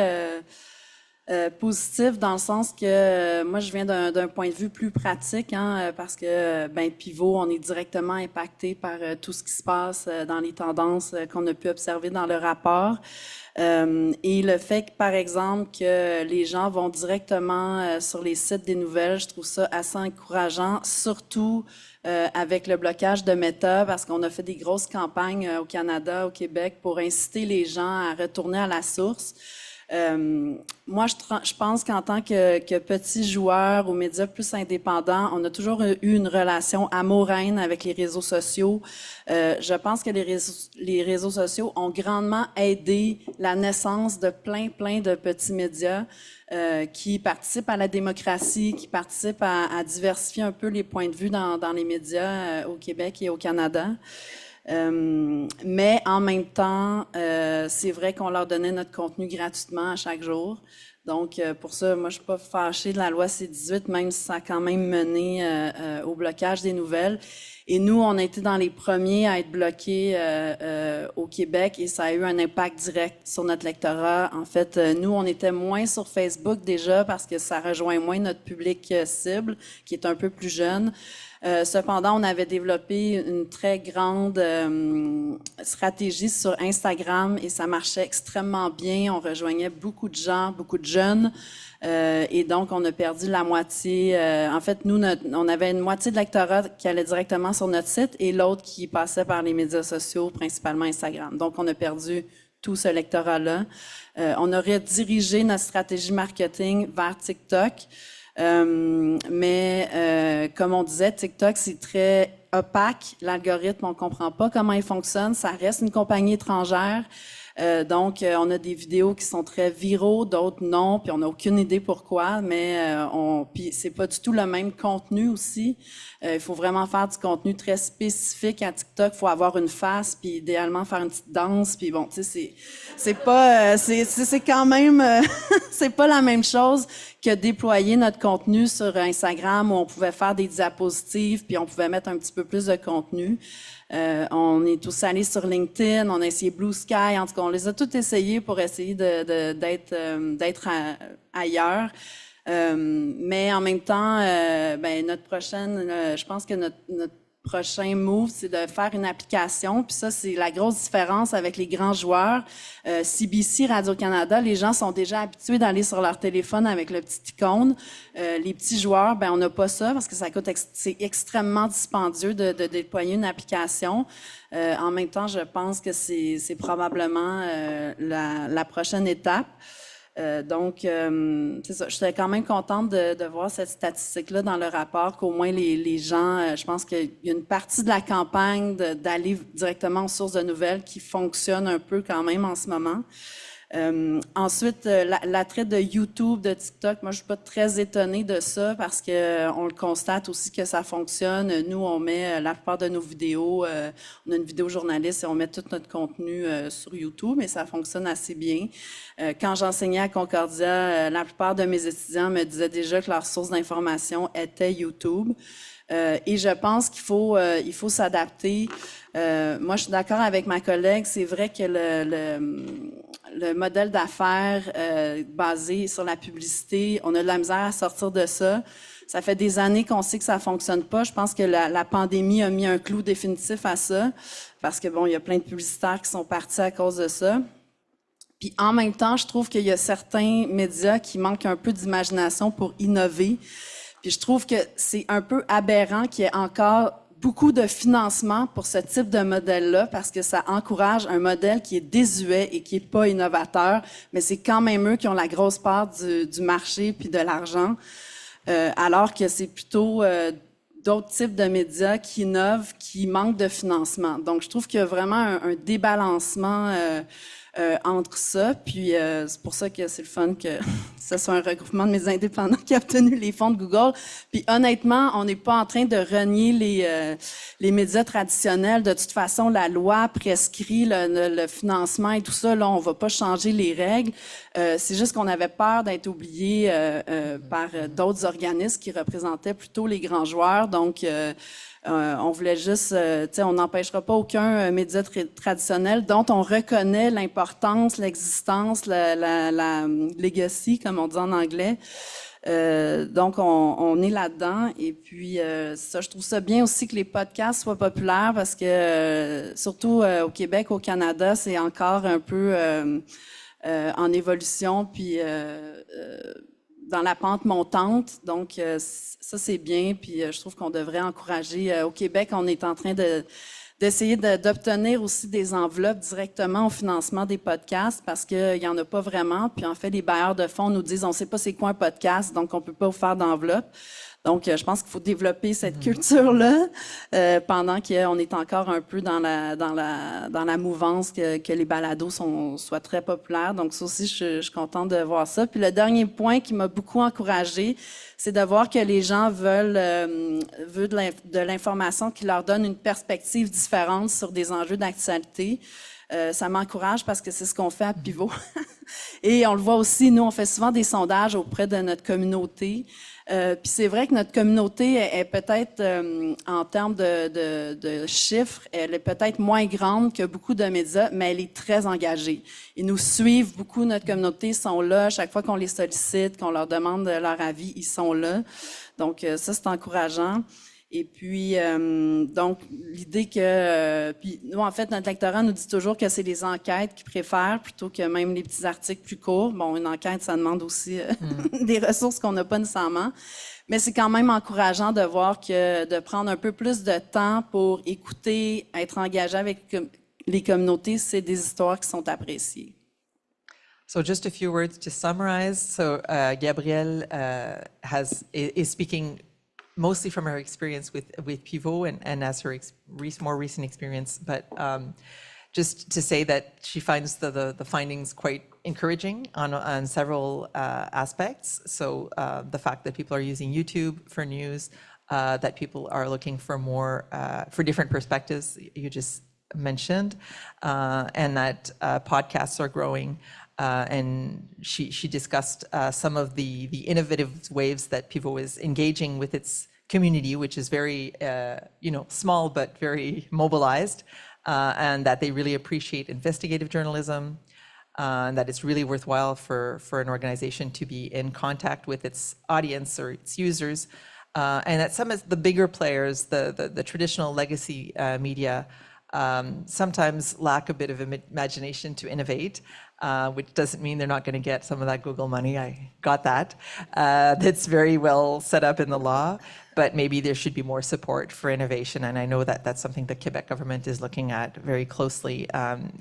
positif dans le sens que moi, je viens d'un point de vue plus pratique, hein, parce que, Pivot, on est directement impacté par tout ce qui se passe dans les tendances qu'on a pu observer dans le rapport. Et le fait que, par exemple, que les gens vont directement sur les sites des nouvelles, je trouve ça assez encourageant, surtout avec le blocage de Meta, parce qu'on a fait des grosses campagnes au Canada, au Québec, pour inciter les gens à retourner à la source. Moi, je pense qu'en tant que petit joueur aux médias plus indépendants, on a toujours eu une relation amoureuse avec les réseaux sociaux. Je pense que les réseaux sociaux ont grandement aidé la naissance de plein de petits médias qui participent à la démocratie, qui participent à diversifier un peu les points de vue dans les médias au Québec et au Canada. Mais en même temps, c'est vrai qu'on leur donnait notre contenu gratuitement à chaque jour. Donc, pour ça, moi, je suis pas fâchée de la loi C-18, même si ça a quand même mené au blocage des nouvelles. Et nous, on a été dans les premiers à être bloqués au Québec et ça a eu un impact direct sur notre lectorat. En fait, nous, on était moins sur Facebook déjà parce que ça rejoint moins notre public cible, qui est un peu plus jeune. Cependant, on avait développé une très grande stratégie sur Instagram et ça marchait extrêmement bien. On rejoignait beaucoup de gens, beaucoup de jeunes. Et donc, on a perdu la moitié. En fait, nous, on avait une moitié de lectorat qui allait directement sur notre site et l'autre qui passait par les médias sociaux, principalement Instagram. Donc, on a perdu tout ce lectorat-là. On aurait dirigé notre stratégie marketing vers TikTok. Mais comme on disait, TikTok, c'est très opaque. L'algorithme, on comprend pas comment il fonctionne. Ça reste une compagnie étrangère. Donc, on a des vidéos qui sont très viraux, d'autres non, puis on n'a aucune idée pourquoi, mais puis c'est pas du tout le même contenu aussi. Il faut vraiment faire du contenu très spécifique à TikTok. Il faut avoir une face, puis idéalement faire une petite danse. Puis bon, tu sais, c'est pas, c'est quand même, c'est pas la même chose que déployer notre contenu sur Instagram où on pouvait faire des diapositives, puis on pouvait mettre un petit peu plus de contenu. On est tous allés sur LinkedIn, on a essayé Blue Sky, en tout cas, on les a tous essayés pour essayer d'être ailleurs. Mais en même temps, notre prochaine, je pense que notre prochain move, c'est de faire une application. Puis ça, c'est la grosse différence avec les grands joueurs. CBC, Radio-Canada, les gens sont déjà habitués d'aller sur leur téléphone avec le petit icône. Les petits joueurs, on n'a pas ça parce que ça coûte, c'est extrêmement dispendieux de déployer une application. En même temps, je pense que c'est probablement la prochaine étape. Donc, c'est ça. J'étais quand même contente de voir cette statistique-là dans le rapport, qu'au moins les gens, je pense qu'il y a une partie de la campagne d'aller directement aux sources de nouvelles qui fonctionne un peu quand même en ce moment. Ensuite, l'attrait de YouTube, de TikTok, moi je suis pas très étonnée de ça parce que on le constate aussi que ça fonctionne. Nous, on met la plupart de nos vidéos, on a une vidéo journaliste et on met tout notre contenu sur YouTube, et ça fonctionne assez bien. Quand j'enseignais à Concordia, la plupart de mes étudiants me disaient déjà que leur source d'information était YouTube. Et je pense qu'il faut s'adapter. Moi, je suis d'accord avec ma collègue. C'est vrai que le modèle d'affaires basé sur la publicité, on a de la misère à sortir de ça. Ça fait des années qu'on sait que ça fonctionne pas. Je pense que la pandémie a mis un clou définitif à ça, parce que bon, il y a plein de publicitaires qui sont partis à cause de ça. Puis en même temps, je trouve qu'il y a certains médias qui manquent un peu d'imagination pour innover. Puis je trouve que c'est un peu aberrant qu'il y ait encore beaucoup de financement pour ce type de modèle-là, parce que ça encourage un modèle qui est désuet et qui est pas innovateur, mais c'est quand même eux qui ont la grosse part du marché puis de l'argent, alors que c'est plutôt d'autres types de médias qui innovent, qui manquent de financement. Donc je trouve qu'il y a vraiment un débalancement entre ça, puis c'est pour ça que c'est le fun que ce soit un regroupement de mes indépendants qui a obtenu les fonds de Google. Puis honnêtement, on n'est pas en train de renier les médias traditionnels. De toute façon, la loi prescrit le financement et tout ça. Là, on va pas changer les règles. C'est juste qu'on avait peur d'être oublié par d'autres organismes qui représentaient plutôt les grands joueurs. Donc on voulait juste, on n'empêchera pas aucun média traditionnel dont on reconnaît l'importance, l'existence, la legacy, comme on dit en anglais. Donc, on est là-dedans. Et puis, ça, je trouve ça bien aussi que les podcasts soient populaires parce que, surtout au Québec, au Canada, c'est encore un peu en évolution, puis dans la pente montante. Donc, ça, c'est bien. Puis, je trouve qu'on devrait encourager. Au Québec, on est en train d'essayer d'obtenir aussi des enveloppes directement au financement des podcasts parce qu'il n'y en a pas vraiment. Puis, en fait, les bailleurs de fonds nous disent, on ne sait pas c'est quoi un podcast, donc on ne peut pas vous faire d'enveloppe. Donc, je pense qu'il faut développer cette culture-là pendant qu'on est encore un peu dans la mouvance que les balados soient très populaires. Donc, ça aussi, je suis contente de voir ça. Puis, le dernier point qui m'a beaucoup encouragée, c'est de voir que les gens veulent de l'information qui leur donne une perspective différente sur des enjeux d'actualité. Ça m'encourage parce que c'est ce qu'on fait à Pivot. Et on le voit aussi, nous, on fait souvent des sondages auprès de notre communauté. Puis c'est vrai que notre communauté est peut-être, en termes de chiffres, elle est peut-être moins grande que beaucoup de médias, mais elle est très engagée. Ils nous suivent beaucoup, notre communauté, sont là. Chaque fois qu'on les sollicite, qu'on leur demande leur avis, ils sont là. Donc ça, c'est encourageant. Et puis, donc, l'idée que... puis nous, en fait, notre lectorat nous dit toujours que c'est les enquêtes qu'ils préfèrent plutôt que même les petits articles plus courts. Bon, une enquête, ça demande aussi des ressources qu'on n'a pas nécessairement. Mais c'est quand même encourageant de voir que de prendre un peu plus de temps pour écouter, être engagé avec les communautés, c'est des histoires qui sont appréciées.
So just a few words to summarize. So Gabrielle is speaking mostly from her experience with Pivot and as her more recent experience. But just to say that she finds the findings quite encouraging on several aspects. So the fact that people are using YouTube for news, that people are looking for more, for different perspectives, you just mentioned, and that podcasts are growing. And she discussed some of the innovative ways that Pivot is engaging with its community, which is very, small but very mobilized, and that they really appreciate investigative journalism, and that it's really worthwhile for an organization to be in contact with its audience or its users, and that some of the bigger players, the traditional legacy media, sometimes lack a bit of imagination to innovate, which doesn't mean they're not going to get some of that Google money. I got that. That's very well set up in the law, but maybe there should be more support for innovation. And I know that that's something the Quebec government is looking at very closely,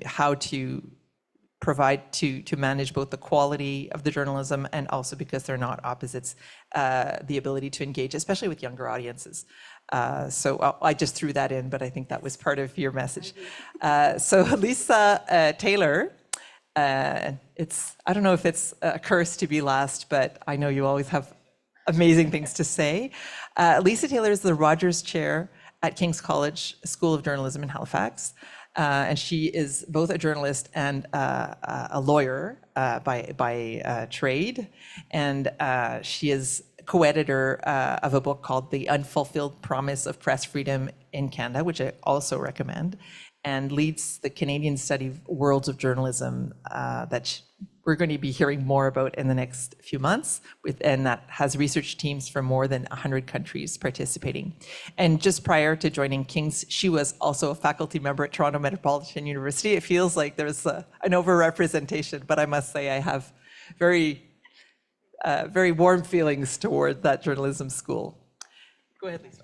how to provide to manage both the quality of the journalism and also, because they're not opposites, the ability to engage, especially with younger audiences. So I just threw that in, but I think that was part of your message. So Lisa Taylor, I don't know if it's a curse to be last, but I know you always have amazing things to say. Lisa Taylor is the Rogers Chair at King's College School of Journalism in Halifax. And she is both a journalist and a lawyer by trade. And she is co-editor of a book called The Unfulfilled Promise of Press Freedom in Canada, which I also recommend, and leads the Canadian study of worlds of journalism that we're going to be hearing more about in the next few months, and that has research teams from more than 100 countries participating. And just prior to joining King's, she was also a faculty member at Toronto Metropolitan University. It feels like there's an overrepresentation, but I must say I have very warm feelings toward that journalism school. Go ahead, Lisa.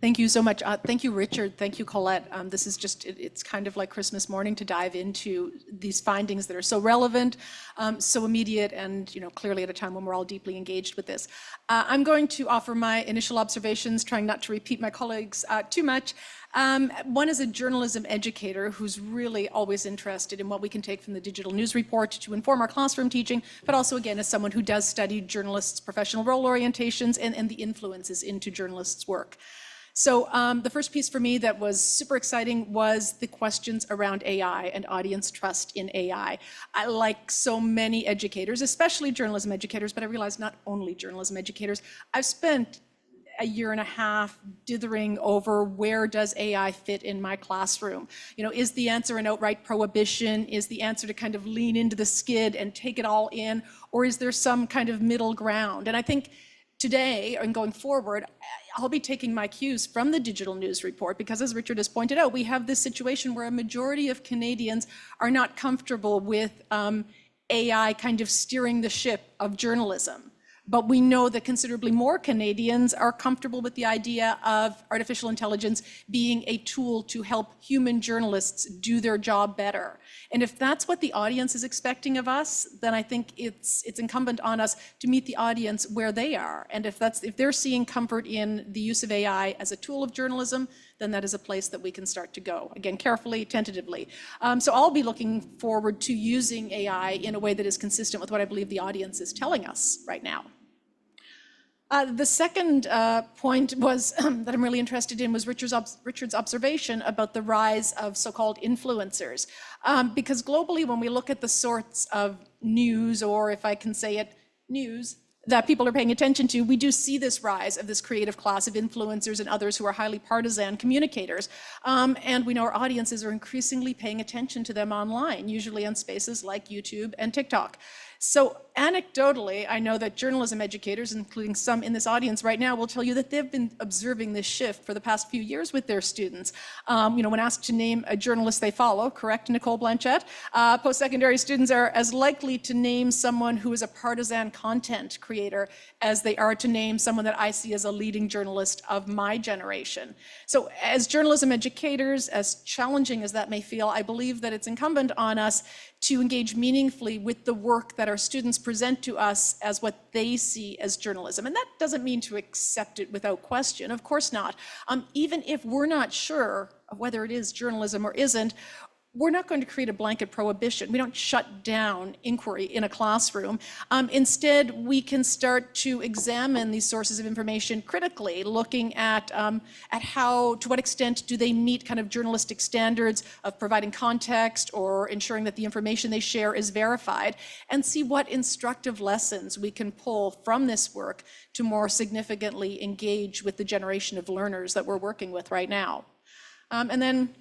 Thank you so much. Thank you, Richard. Thank you, Colette. This is just, it's kind of like Christmas morning to dive into these findings that are so relevant, so immediate, and clearly at a time when we're all deeply engaged with this. I'm going to offer my initial observations, trying not to repeat my colleagues too much. One is a journalism educator who's really always interested in what we can take from the digital news report to inform our classroom teaching, but also, again, as someone who does study journalists' professional role orientations and the influences into journalists' work. So the first piece for me that was super exciting was the questions around AI and audience trust in AI. I, like so many educators, especially journalism educators, but I realize not only journalism educators, I've spent a year and a half dithering over where does AI fit in my classroom? Is the answer an outright prohibition? Is the answer to kind of lean into the skid and take it all in? Or is there some kind of middle ground? And I think today and going forward, I'll be taking my cues from the digital news report, because as Richard has pointed out, we have this situation where a majority of Canadians are not comfortable with AI kind of steering the ship of journalism. But we know that considerably more Canadians are comfortable with the idea of artificial intelligence being a tool to help human journalists do their job better. And if that's what the audience is expecting of us, then I think it's incumbent on us to meet the audience where they are. And if they're seeing comfort in the use of AI as a tool of journalism, then that is a place that we can start to go. Again, carefully, tentatively. So I'll be looking forward to using AI in a way that is consistent with what I believe the audience is telling us right now. The second point was that I'm really interested in was Richard's observation about the rise of so-called influencers. Because globally, when we look at the sorts of news, or if I can say it, news, that people are paying attention to, we do see this rise of this creative class of influencers and others who are highly partisan communicators. And we know our audiences are increasingly paying attention to them online, usually on spaces like YouTube and TikTok. So anecdotally, I know that journalism educators, including some in this audience right now, will tell you that they've been observing this shift for the past few years with their students. When asked to name a journalist they follow, correct, Nicole Blanchette, post-secondary students are as likely to name someone who is a partisan content creator as they are to name someone that I see as a leading journalist of my generation. So as journalism educators, as challenging as that may feel, I believe that it's incumbent on us to engage meaningfully with the work that our students present to us as what they see as journalism. And that doesn't mean to accept it without question, of course not. Even if we're not sure of whether it is journalism or isn't, we're not going to create a blanket prohibition. We don't shut down inquiry in a classroom. Instead, we can start to examine these sources of information critically, looking at how, to what extent do they meet kind of journalistic standards of providing context or ensuring that the information they share is verified, and see what instructive lessons we can pull from this work to more significantly engage with the generation of learners that we're working with right now. And then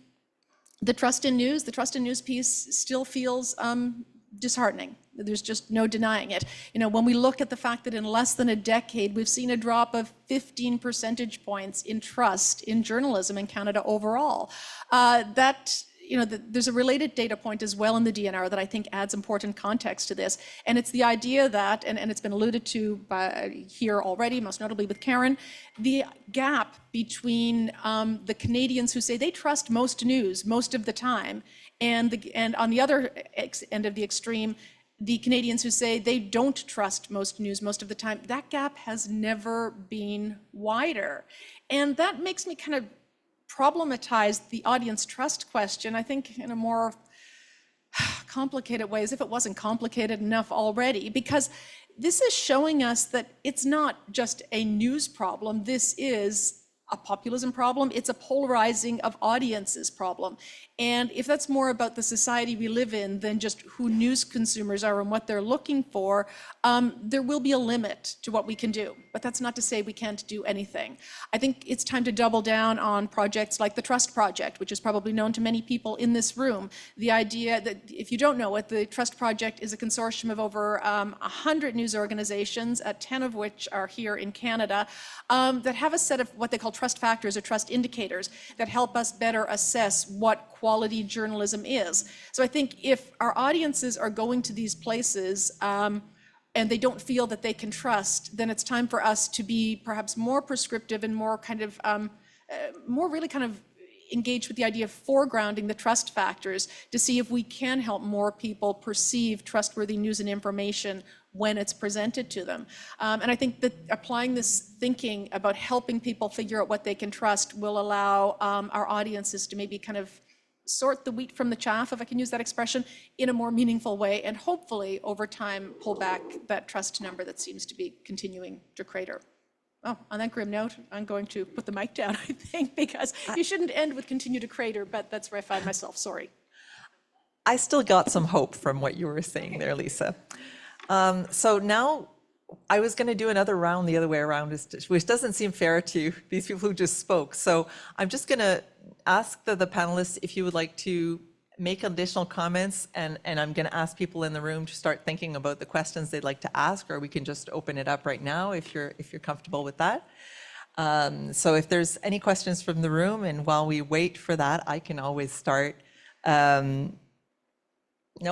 the trust in news piece still feels disheartening. There's just no denying it. You know, when we look at the fact that in less than a decade, we've seen a drop of 15 percentage points in trust in journalism in Canada overall, there's a related data point as well in the DNR that I think adds important context to this. And it's the idea that, and it's been alluded to by here already, most notably with Karyn, the gap between the Canadians who say they trust most news most of the time, and on the other end of the extreme, the Canadians who say they don't trust most news most of the time, that gap has never been wider. And that makes me kind of problematize the audience trust question, I think, in a more complicated way, as if it wasn't complicated enough already, because this is showing us that it's not just a news problem, this is a populism problem, it's a polarizing of audiences problem. And if that's more about the society we live in than just who news consumers are and what they're looking for, there will be a limit to what we can do. But that's not to say we can't do anything. I think it's time to double down on projects like the Trust Project, which is probably known to many people in this room. The idea that, if you don't know it, the Trust Project is a consortium of over 100 news organizations, 10 of which are here in Canada, that have a set of what they call trust factors or trust indicators that help us better assess what quality journalism is. So I think if our audiences are going to these places and they don't feel that they can trust, then it's time for us to be perhaps more prescriptive and more kind of, more really kind of engage with the idea of foregrounding the trust factors to see if we can help more people perceive trustworthy news and information when it's presented to them. And I think that applying this thinking about helping people figure out what they can trust will allow our audiences to maybe kind of sort the wheat from the chaff, if I can use that expression, in a more meaningful way, and hopefully over time pull back that trust number that seems to be continuing to crater. Oh, on that grim note, I'm going to put the mic down, I think, because you shouldn't end with continue to crater, but that's where I find myself, sorry.
I still got some hope from what you were saying there, Lisa. So now I was going to do another round the other way around, which doesn't seem fair to these people who just spoke. So I'm just going to ask the panelists if you would like to make additional comments, and I'm going to ask people in the room to start thinking about the questions they'd like to ask, or we can just open it up right now if you're comfortable with that. So if there's any questions from the room, and while we wait for that, I can always start. No,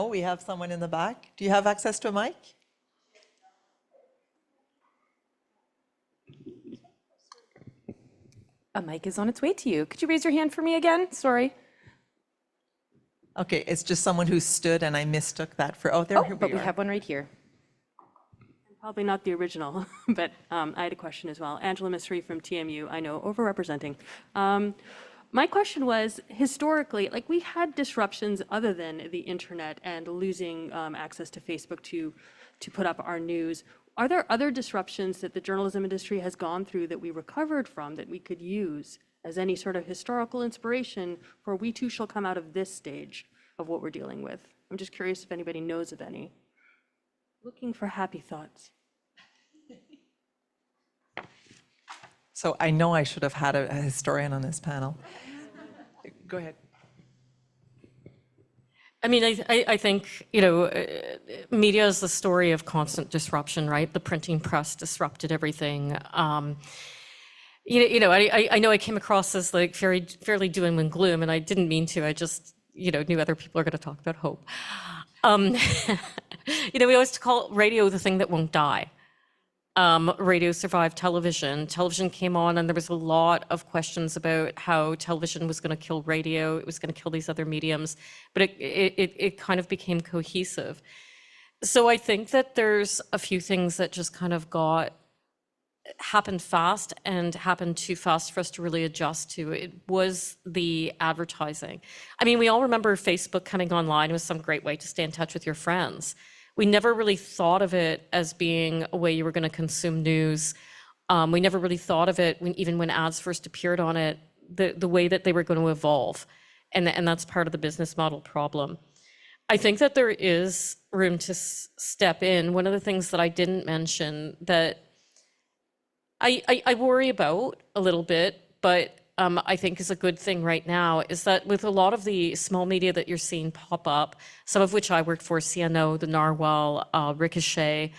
we have someone in the back. Do you have access to a mic?
A mic is on its way to you. Could you raise your hand for me again? Sorry.
Okay, it's just someone who stood and I mistook that for, oh, there, here
but we
are.
have one right here.
Probably not the original, but I had a question as well. Angela Misri from TMU, I know, overrepresenting. My question was, historically, like we had disruptions other than the internet and losing access to Facebook to put up our news. Are there other disruptions that the journalism industry has gone through that we recovered from that we could use as any sort of historical inspiration for we too shall come out of this stage of what we're dealing with? I'm just curious if anybody knows of any. Looking for happy thoughts.
So I know I should have had a historian on this panel. Go ahead.
I mean, I think, you know, media is the story of constant disruption, right? The printing press disrupted everything. I know I came across as like fairly doom and gloom, and I didn't mean to. I just, knew other people are going to talk about hope. We always call radio the thing that won't die. Radio survived television. Television came on, and there was a lot of questions about how television was going to kill radio. It was going to kill these other mediums, but it kind of became cohesive. So I think that there's a few things that just kind of got happened fast and happened too fast for us to really adjust to. It was the advertising. I mean, we all remember Facebook coming online was some great way to stay in touch with your friends. We never really thought of it as being a way you were going to consume news. We never really thought of it, even when ads first appeared on it, the way that they were going to evolve. And that's part of the business model problem. I think that there is room to step in. One of the things that I didn't mention that I worry about a little bit, but I think is a good thing right now, is that with a lot of the small media that you're seeing pop up, some of which I worked for, CNO, the Narwhal, Ricochet,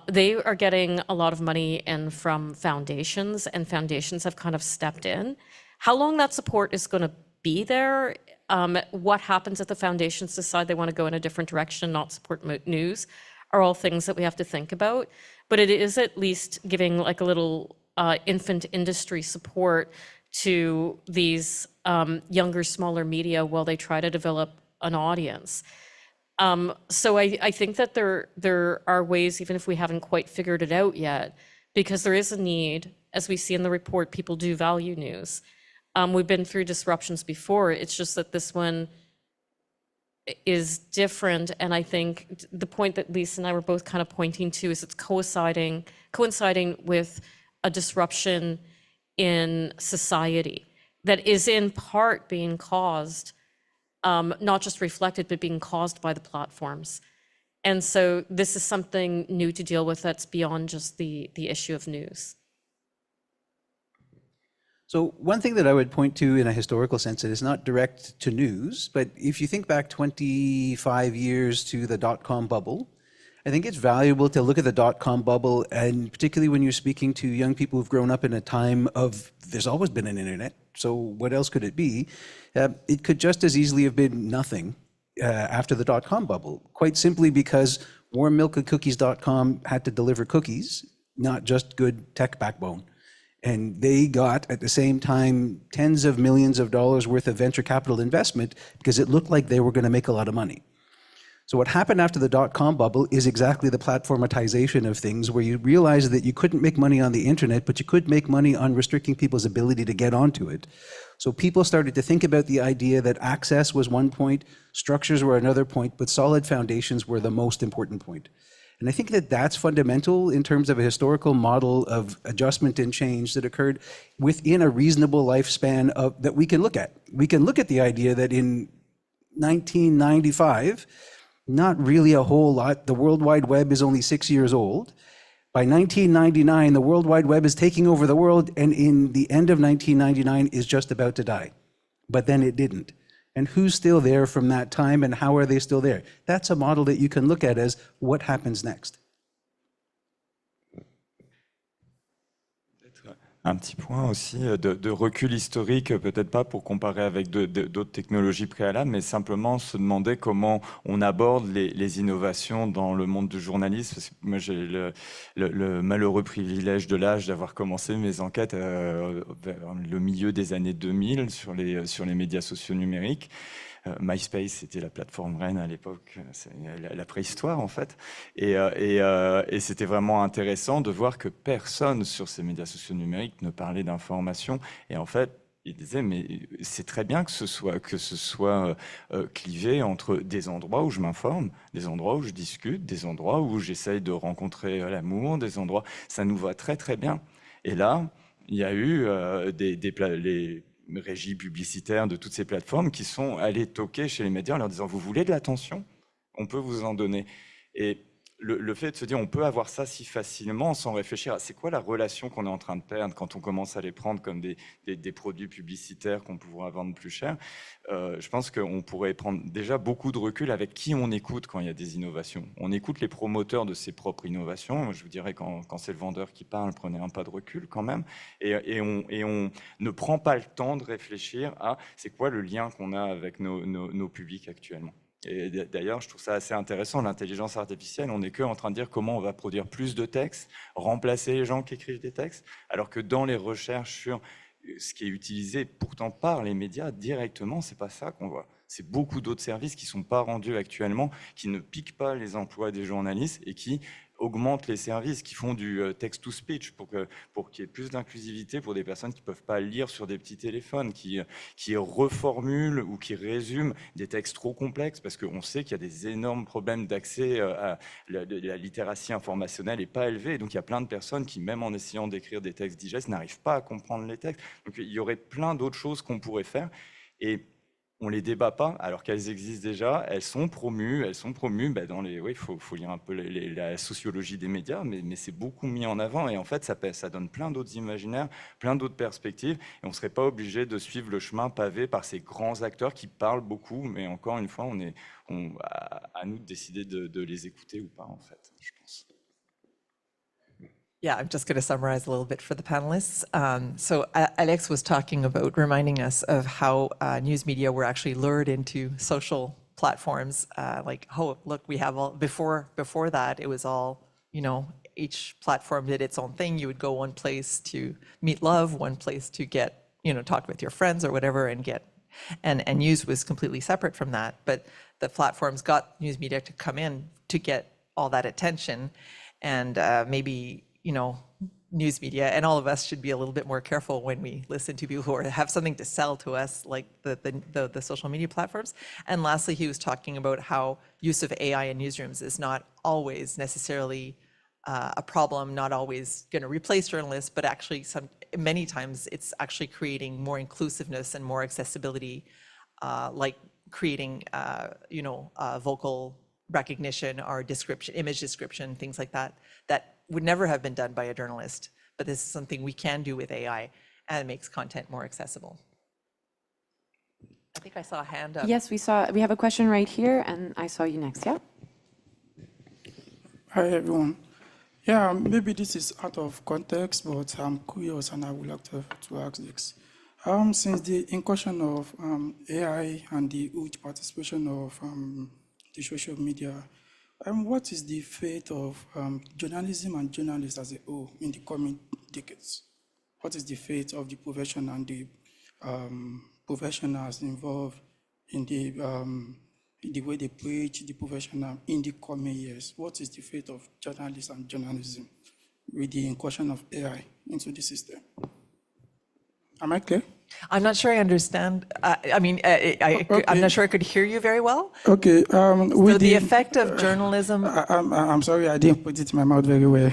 they are getting a lot of money in from foundations, and foundations have kind of stepped in. How long that support is going to be there, what happens if the foundations decide they want to go in a different direction and not support news, are all things that we have to think about. But it is at least giving like a little infant industry support to these younger, smaller media while they try to develop an audience. So I think that there are ways, even if we haven't quite figured it out yet, because there is a need, as we see in the report, people do value news. We've been through disruptions before. It's just that this one is different. And I think the point that Lisa and I were both kind of pointing to is it's coinciding with a disruption in society that is in part being caused, not just reflected, but being caused by the platforms. And so this is something new to deal with that's beyond just the issue of news.
So one thing that I would point to in a historical sense, it is not direct to news, but if you think back 25 years to the dot-com bubble, I think it's valuable to look at the dot-com bubble, and particularly when you're speaking to young people who've grown up in a time of, there's always been an internet, so what else could it be? It could just as easily have been nothing after the dot-com bubble, quite simply because warmmilkandcookies.com had to deliver cookies, not just good tech backbone. And they got, at the same time, tens of millions of dollars worth of venture capital investment because it looked like they were going to make a lot of money. So what happened after the dot-com bubble is exactly the platformatization of things, where you realized that you couldn't make money on the internet, but you could make money on restricting people's ability to get onto it. So people started to think about the idea that access was one point, structures were another point, but solid foundations were the most important point. And I think that that's fundamental in terms of a historical model of adjustment and change that occurred within a reasonable lifespan of, that we can look at. We can look at the idea that in 1995, not really a whole lot, the World Wide Web is only 6 years old. By 1999, the World Wide Web is taking over the world, and in the end of 1999 is just about to die. But then it didn't. And who's still there from that time, and how are they still there? That's a model that you can look at as what happens next.
Un petit point aussi de recul historique, peut-être pas pour comparer avec d'autres technologies préalables, mais simplement se demander comment on aborde les innovations dans le monde du journalisme. Parce que moi, j'ai le malheureux privilège de l'âge d'avoir commencé mes enquêtes vers le milieu des années 2000 sur les médias sociaux numériques. MySpace, c'était la plateforme reine à l'époque, c'est la préhistoire en fait. Et c'était vraiment intéressant de voir que personne sur ces médias sociaux numériques ne parlait d'information. Et en fait, il disait, mais c'est très bien que ce soit clivé entre des endroits où je m'informe, des endroits où je discute, des endroits où j'essaye de rencontrer l'amour, des endroits, ça nous va très très bien. Et là, il y a eu les régies publicitaires de toutes ces plateformes qui sont allées toquer chez les médias en leur disant « Vous voulez de l'attention ? On peut vous en donner. » Et le fait de se dire on peut avoir ça si facilement sans réfléchir à c'est quoi la relation qu'on est en train de perdre quand on commence à les prendre comme des produits publicitaires qu'on pourra vendre plus cher, je pense qu'on pourrait prendre déjà beaucoup de recul avec qui on écoute quand il y a des innovations. On écoute les promoteurs de ses propres innovations. Je vous dirais quand c'est le vendeur qui parle, prenez un pas de recul quand même. Et on ne prend pas le temps de réfléchir à c'est quoi le lien qu'on a avec nos publics actuellement. Et d'ailleurs, je trouve ça assez intéressant, l'intelligence artificielle, on n'est que en train de dire comment on va produire plus de textes, remplacer les gens qui écrivent des textes, alors que dans les recherches sur ce qui est utilisé pourtant par les médias directement, c'est pas ça qu'on voit. C'est beaucoup d'autres services qui sont pas rendus actuellement, qui ne piquent pas les emplois des journalistes et qui augmentent les services, qui font du text-to-speech pour qu'il y ait plus d'inclusivité pour des personnes qui ne peuvent pas lire sur des petits téléphones, qui reformulent ou qui résument des textes trop complexes, parce qu'on sait qu'il y a des énormes problèmes d'accès à la littératie informationnelle n'est pas élevée. Donc il y a plein de personnes qui, même en essayant d'écrire des textes digestes, n'arrivent pas à comprendre les textes. Donc il y aurait plein d'autres choses qu'on pourrait faire. Et on ne les débat pas, alors qu'elles existent déjà, elles sont promues dans les... Oui, il faut lire un peu la sociologie des médias, mais c'est beaucoup mis en avant, et en fait, ça donne plein d'autres imaginaires, plein d'autres perspectives, et on ne serait pas obligé de suivre le chemin pavé par ces grands acteurs qui parlent beaucoup, mais encore une fois, à nous de décider de les écouter ou pas, en fait, je pense.
Yeah, I'm just going to summarize a little bit for the panelists. So Alex was talking about reminding us of how news media were actually lured into social platforms. Like, oh, look, we have all, before that, it was all, you know, each platform did its own thing. You would go one place to meet love, one place to get, you know, talk with your friends or whatever and get, and news was completely separate from that. But the platforms got news media to come in to get all that attention, and maybe, you know, news media and all of us should be a little bit more careful when we listen to people who have something to sell to us, like the social media platforms. And lastly, he was talking about how use of AI in newsrooms is not always necessarily a problem, not always going to replace journalists, but actually many times it's actually creating more inclusiveness and more accessibility, like creating, you know, vocal recognition or description, image description, things like that, that would never have been done by a journalist. But this is something we can do with AI, and it makes content more accessible. I think I saw a hand up.
Yes, we have a question right here, and I saw you next, yeah?
Hi, everyone. Yeah, maybe this is out of context, but I'm curious and I would like to ask this. Since the incursion of AI and the huge participation of the social media, what is the fate of journalism and journalists as a whole in the coming decades? What is the fate of the profession and the professionals involved in the way they preach the professional in the coming years? What is the fate of journalists and journalism with the incursion of AI into the system? Am I clear?
I'm not sure I understand. I'm not sure I could hear you very well.
Okay.
So the effect of journalism.
I'm sorry, I didn't put it in my mouth very well.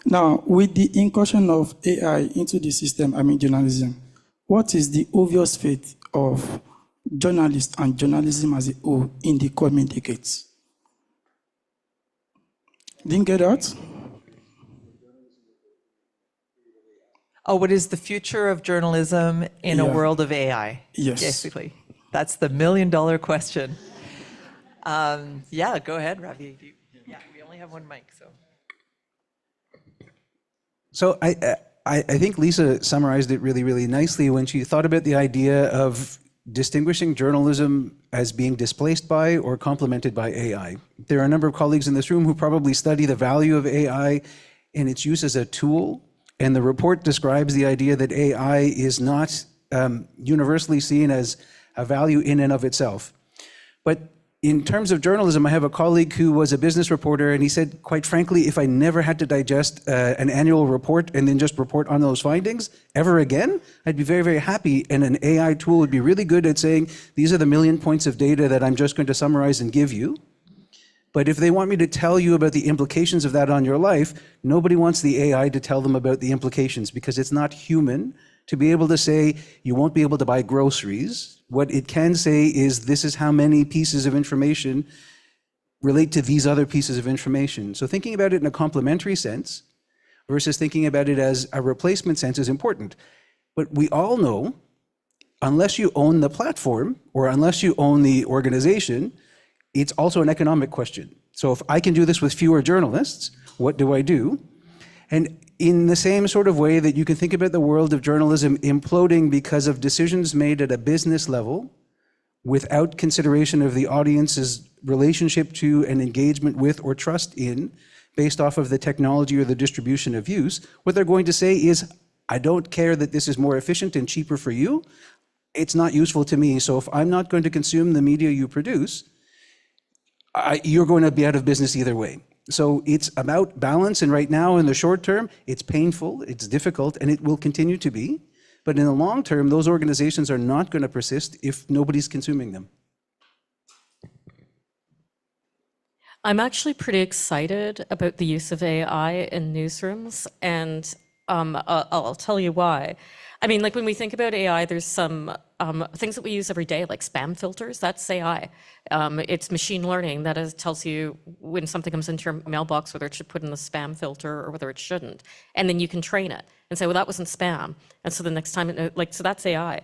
Now, with the incursion of AI into the system, journalism, what is the obvious fate of journalists and journalism as a whole in the coming decades? Didn't get that?
Oh, what is the future of journalism in a world of AI?
Yes.
Basically, that's the $1 million question. Yeah, go ahead, Ravi. Yeah, we only have one mic, so.
So I think Lisa summarized it really, really nicely when she thought about the idea of distinguishing journalism as being displaced by or complemented by AI. There are a number of colleagues in this room who probably study the value of AI and its use as a tool. And the report describes the idea that AI is not universally seen as a value in and of itself. But in terms of journalism, I have a colleague who was a business reporter, and he said, quite frankly, if I never had to digest an annual report and then just report on those findings ever again, I'd be very, very happy. And an AI tool would be really good at saying, these are the 1 million points of data that I'm just going to summarize and give you. But if they want me to tell you about the implications of that on your life, nobody wants the AI to tell them about the implications, because it's not human to be able to say, you won't be able to buy groceries. What it can say is, this is how many pieces of information relate to these other pieces of information. So thinking about it in a complementary sense versus thinking about it as a replacement sense is important. But we all know, unless you own the platform or unless you own the organization, it's also an economic question. So if I can do this with fewer journalists, what do I do? And in the same sort of way that you can think about the world of journalism imploding because of decisions made at a business level without consideration of the audience's relationship to and engagement with or trust in, based off of the technology or the distribution of use, what they're going to say is, I don't care that this is more efficient and cheaper for you. It's not useful to me. So if I'm not going to consume the media you produce, you're going to be out of business either way. So it's about balance, and right now in the short term, it's painful, it's difficult, and it will continue to be. But in the long term, those organizations are not going to persist if nobody's consuming them.
I'm actually pretty excited about the use of AI in newsrooms, and I'll tell you why. I mean, like when we think about AI, there's some things that we use every day, like spam filters. That's AI. It's machine learning that tells you when something comes into your mailbox, whether it should put in the spam filter or whether it shouldn't. And then you can train it and say, well, that wasn't spam. And so the next time, so that's AI.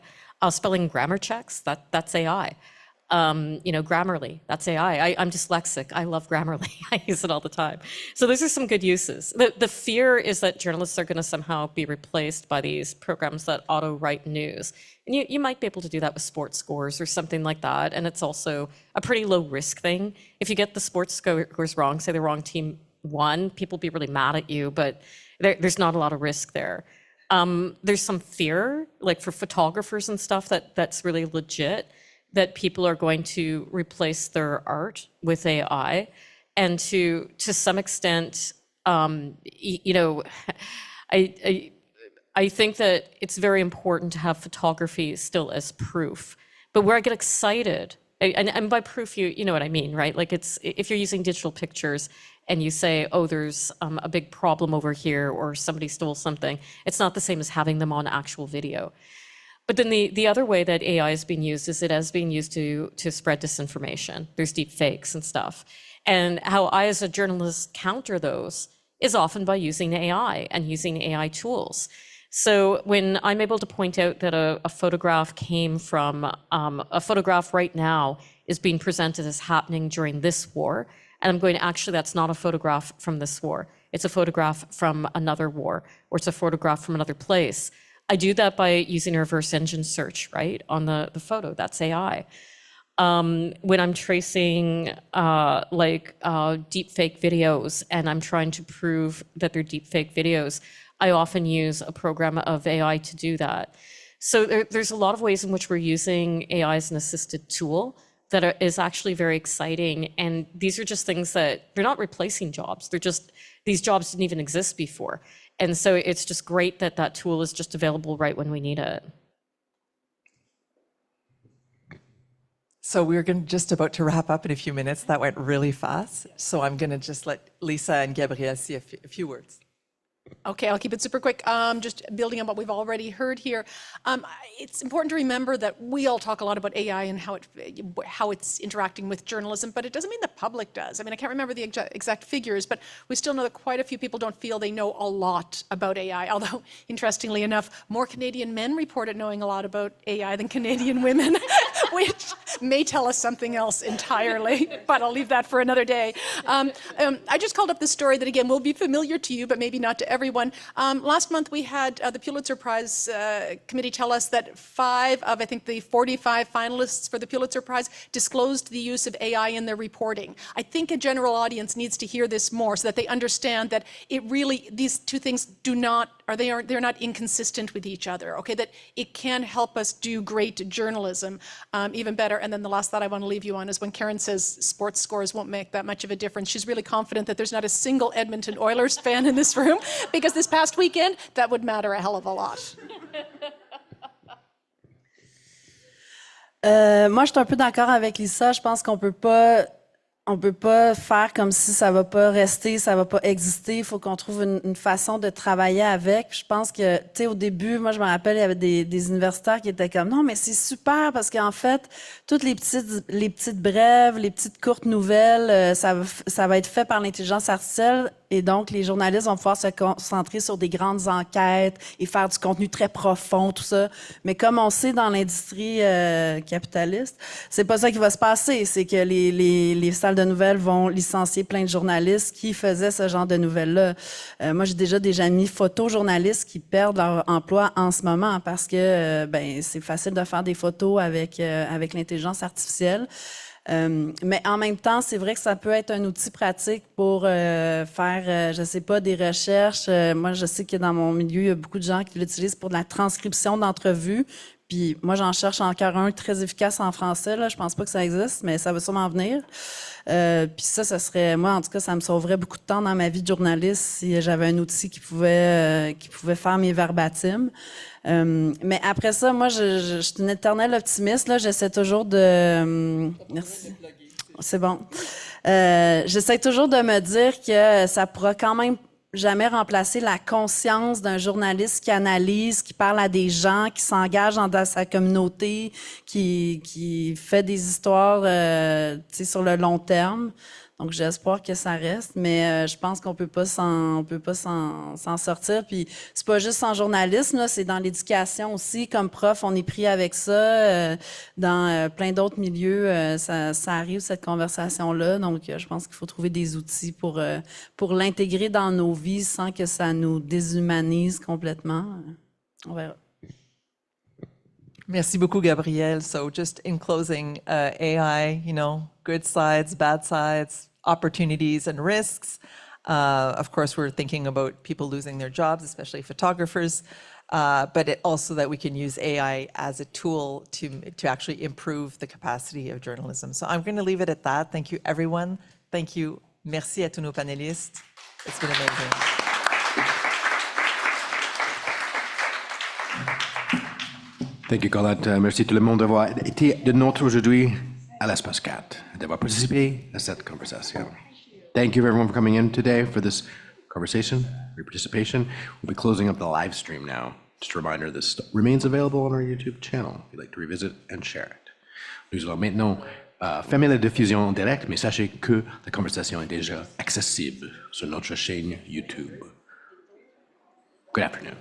Spelling grammar checks, that's AI. Grammarly, that's AI. I'm dyslexic. I love Grammarly. I use it all the time. So those are some good uses. The fear is that journalists are going to somehow be replaced by these programs that auto-write news. And you might be able to do that with sports scores or something like that. And it's also a pretty low-risk thing. If you get the sports scores wrong, say the wrong team won, people will be really mad at you, but there's not a lot of risk there. There's some fear, like for photographers and stuff, that's really legit, that people are going to replace their art with AI. And to some extent, I think that it's very important to have photography still as proof. But where I get excited, and by proof, you know what I mean, right? Like if you're using digital pictures and you say, oh, there's a big problem over here or somebody stole something, it's not the same as having them on actual video. But then the other way that AI is being used is it is being used to spread disinformation. There's deep fakes and stuff. And how I as a journalist counter those is often by using AI and using AI tools. So when I'm able to point out that a photograph came from, a photograph right now is being presented as happening during this war, and I'm going, actually, that's not a photograph from this war. It's a photograph from another war, or it's a photograph from another place. I do that by using a reverse engine search, right, on the photo. That's AI. When I'm tracing deep fake videos and I'm trying to prove that they're deep fake videos, I often use a program of AI to do that. So there's a lot of ways in which we're using AI as an assisted tool that is actually very exciting. And these are just things that they're not replacing jobs. They're just, these jobs didn't even exist before. And so it's just great that that tool is just available right when we need it.
So we're just about to wrap up in a few minutes. That went really fast. So I'm going to just let Lisa and Gabrielle say a few words.
Okay, I'll keep it super quick. Just building on what we've already heard here. It's important to remember that we all talk a lot about AI and how it's interacting with journalism, but it doesn't mean the public does. I mean, I can't remember the exact figures, but we still know that quite a few people don't feel they know a lot about AI. Although, interestingly enough, more Canadian men reported knowing a lot about AI than Canadian women, which may tell us something else entirely, but I'll leave that for another day. I just called up this story that, again, will be familiar to you, but maybe not to everyone. Last month we had the Pulitzer Prize committee tell us that 5 of, I think, the 45 finalists for the Pulitzer Prize disclosed the use of AI in their reporting. I think a general audience needs to hear this more so that they understand that it really, these two things they're not inconsistent with each other, okay? That it can help us do great journalism even better. And then the last thought I want to leave you on is when Karyn says sports scores won't make that much of a difference, she's really confident that there's not a single Edmonton Oilers fan in this room, because this past weekend, that would matter a hell of a lot.
Moi, je suis un peu d'accord avec Lisa. Je pense qu'on peut pas faire comme si ça va pas rester, ça va pas exister. Il faut qu'on trouve une façon de travailler avec. Je pense que, tu sais, au début, moi, je me rappelle, il y avait des universitaires qui étaient comme, non, mais c'est super parce qu'en fait, toutes les petites brèves, les petites courtes nouvelles, ça va être fait par l'intelligence artificielle. Et donc, les journalistes vont pouvoir se concentrer sur des grandes enquêtes et faire du contenu très profond, tout ça. Mais comme on sait dans l'industrie capitaliste, c'est pas ça qui va se passer. C'est que les salles de nouvelles vont licencier plein de journalistes qui faisaient ce genre de nouvelles-là. Moi, j'ai déjà des amis photojournalistes qui perdent leur emploi en ce moment parce que c'est facile de faire des photos avec l'intelligence artificielle. Mais en même temps, c'est vrai que ça peut être un outil pratique pour faire, je sais pas, des recherches. Moi, je sais que dans mon milieu, il y a beaucoup de gens qui l'utilisent pour de la transcription d'entrevues. Puis moi, j'en cherche encore un très efficace en français. Là. Je pense pas que ça existe, mais ça va sûrement venir. Puis ça serait, moi, en tout cas, ça me sauverait beaucoup de temps dans ma vie de journaliste si j'avais un outil qui pouvait faire mes verbatim. Mais après ça, moi, je suis une éternelle optimiste. Là, j'essaie toujours de... merci. C'est bon. J'essaie toujours de me dire que ça pourra quand même jamais remplacer la conscience d'un journaliste qui analyse, qui parle à des gens, qui s'engage dans sa communauté, qui fait des histoires sur le long terme. Donc, j'ai espoir que ça reste, mais je pense qu'on peut pas s'en sortir. Puis, c'est pas juste en journalisme, là, c'est dans l'éducation aussi. Comme prof, on est pris avec ça. Dans plein d'autres milieux, ça arrive, cette conversation-là. Donc, je pense qu'il faut trouver des outils pour l'intégrer dans nos vies sans que ça nous déshumanise complètement. On verra.
Merci beaucoup, Gabrielle. So just in closing, AI, good sides, bad sides, opportunities and risks. Of course, we're thinking about people losing their jobs, especially photographers, but also that we can use AI as a tool to actually improve the capacity of journalism. So I'm going to leave it at that. Thank you, everyone. Thank you. Merci à tous nos panélistes. It's been amazing.
Thank you, Colette. Merci tout le monde d'avoir été de nôtres aujourd'hui à l'Espace 4, d'avoir participé à cette conversation. Thank you everyone for coming in today for this conversation, your participation. We'll be closing up the live stream now. Just a reminder, this remains available on our YouTube channel if you'd like to revisit and share it. Nous allons maintenant fermer la diffusion en direct, mais sachez que la conversation est déjà accessible sur notre chaîne YouTube. Good afternoon.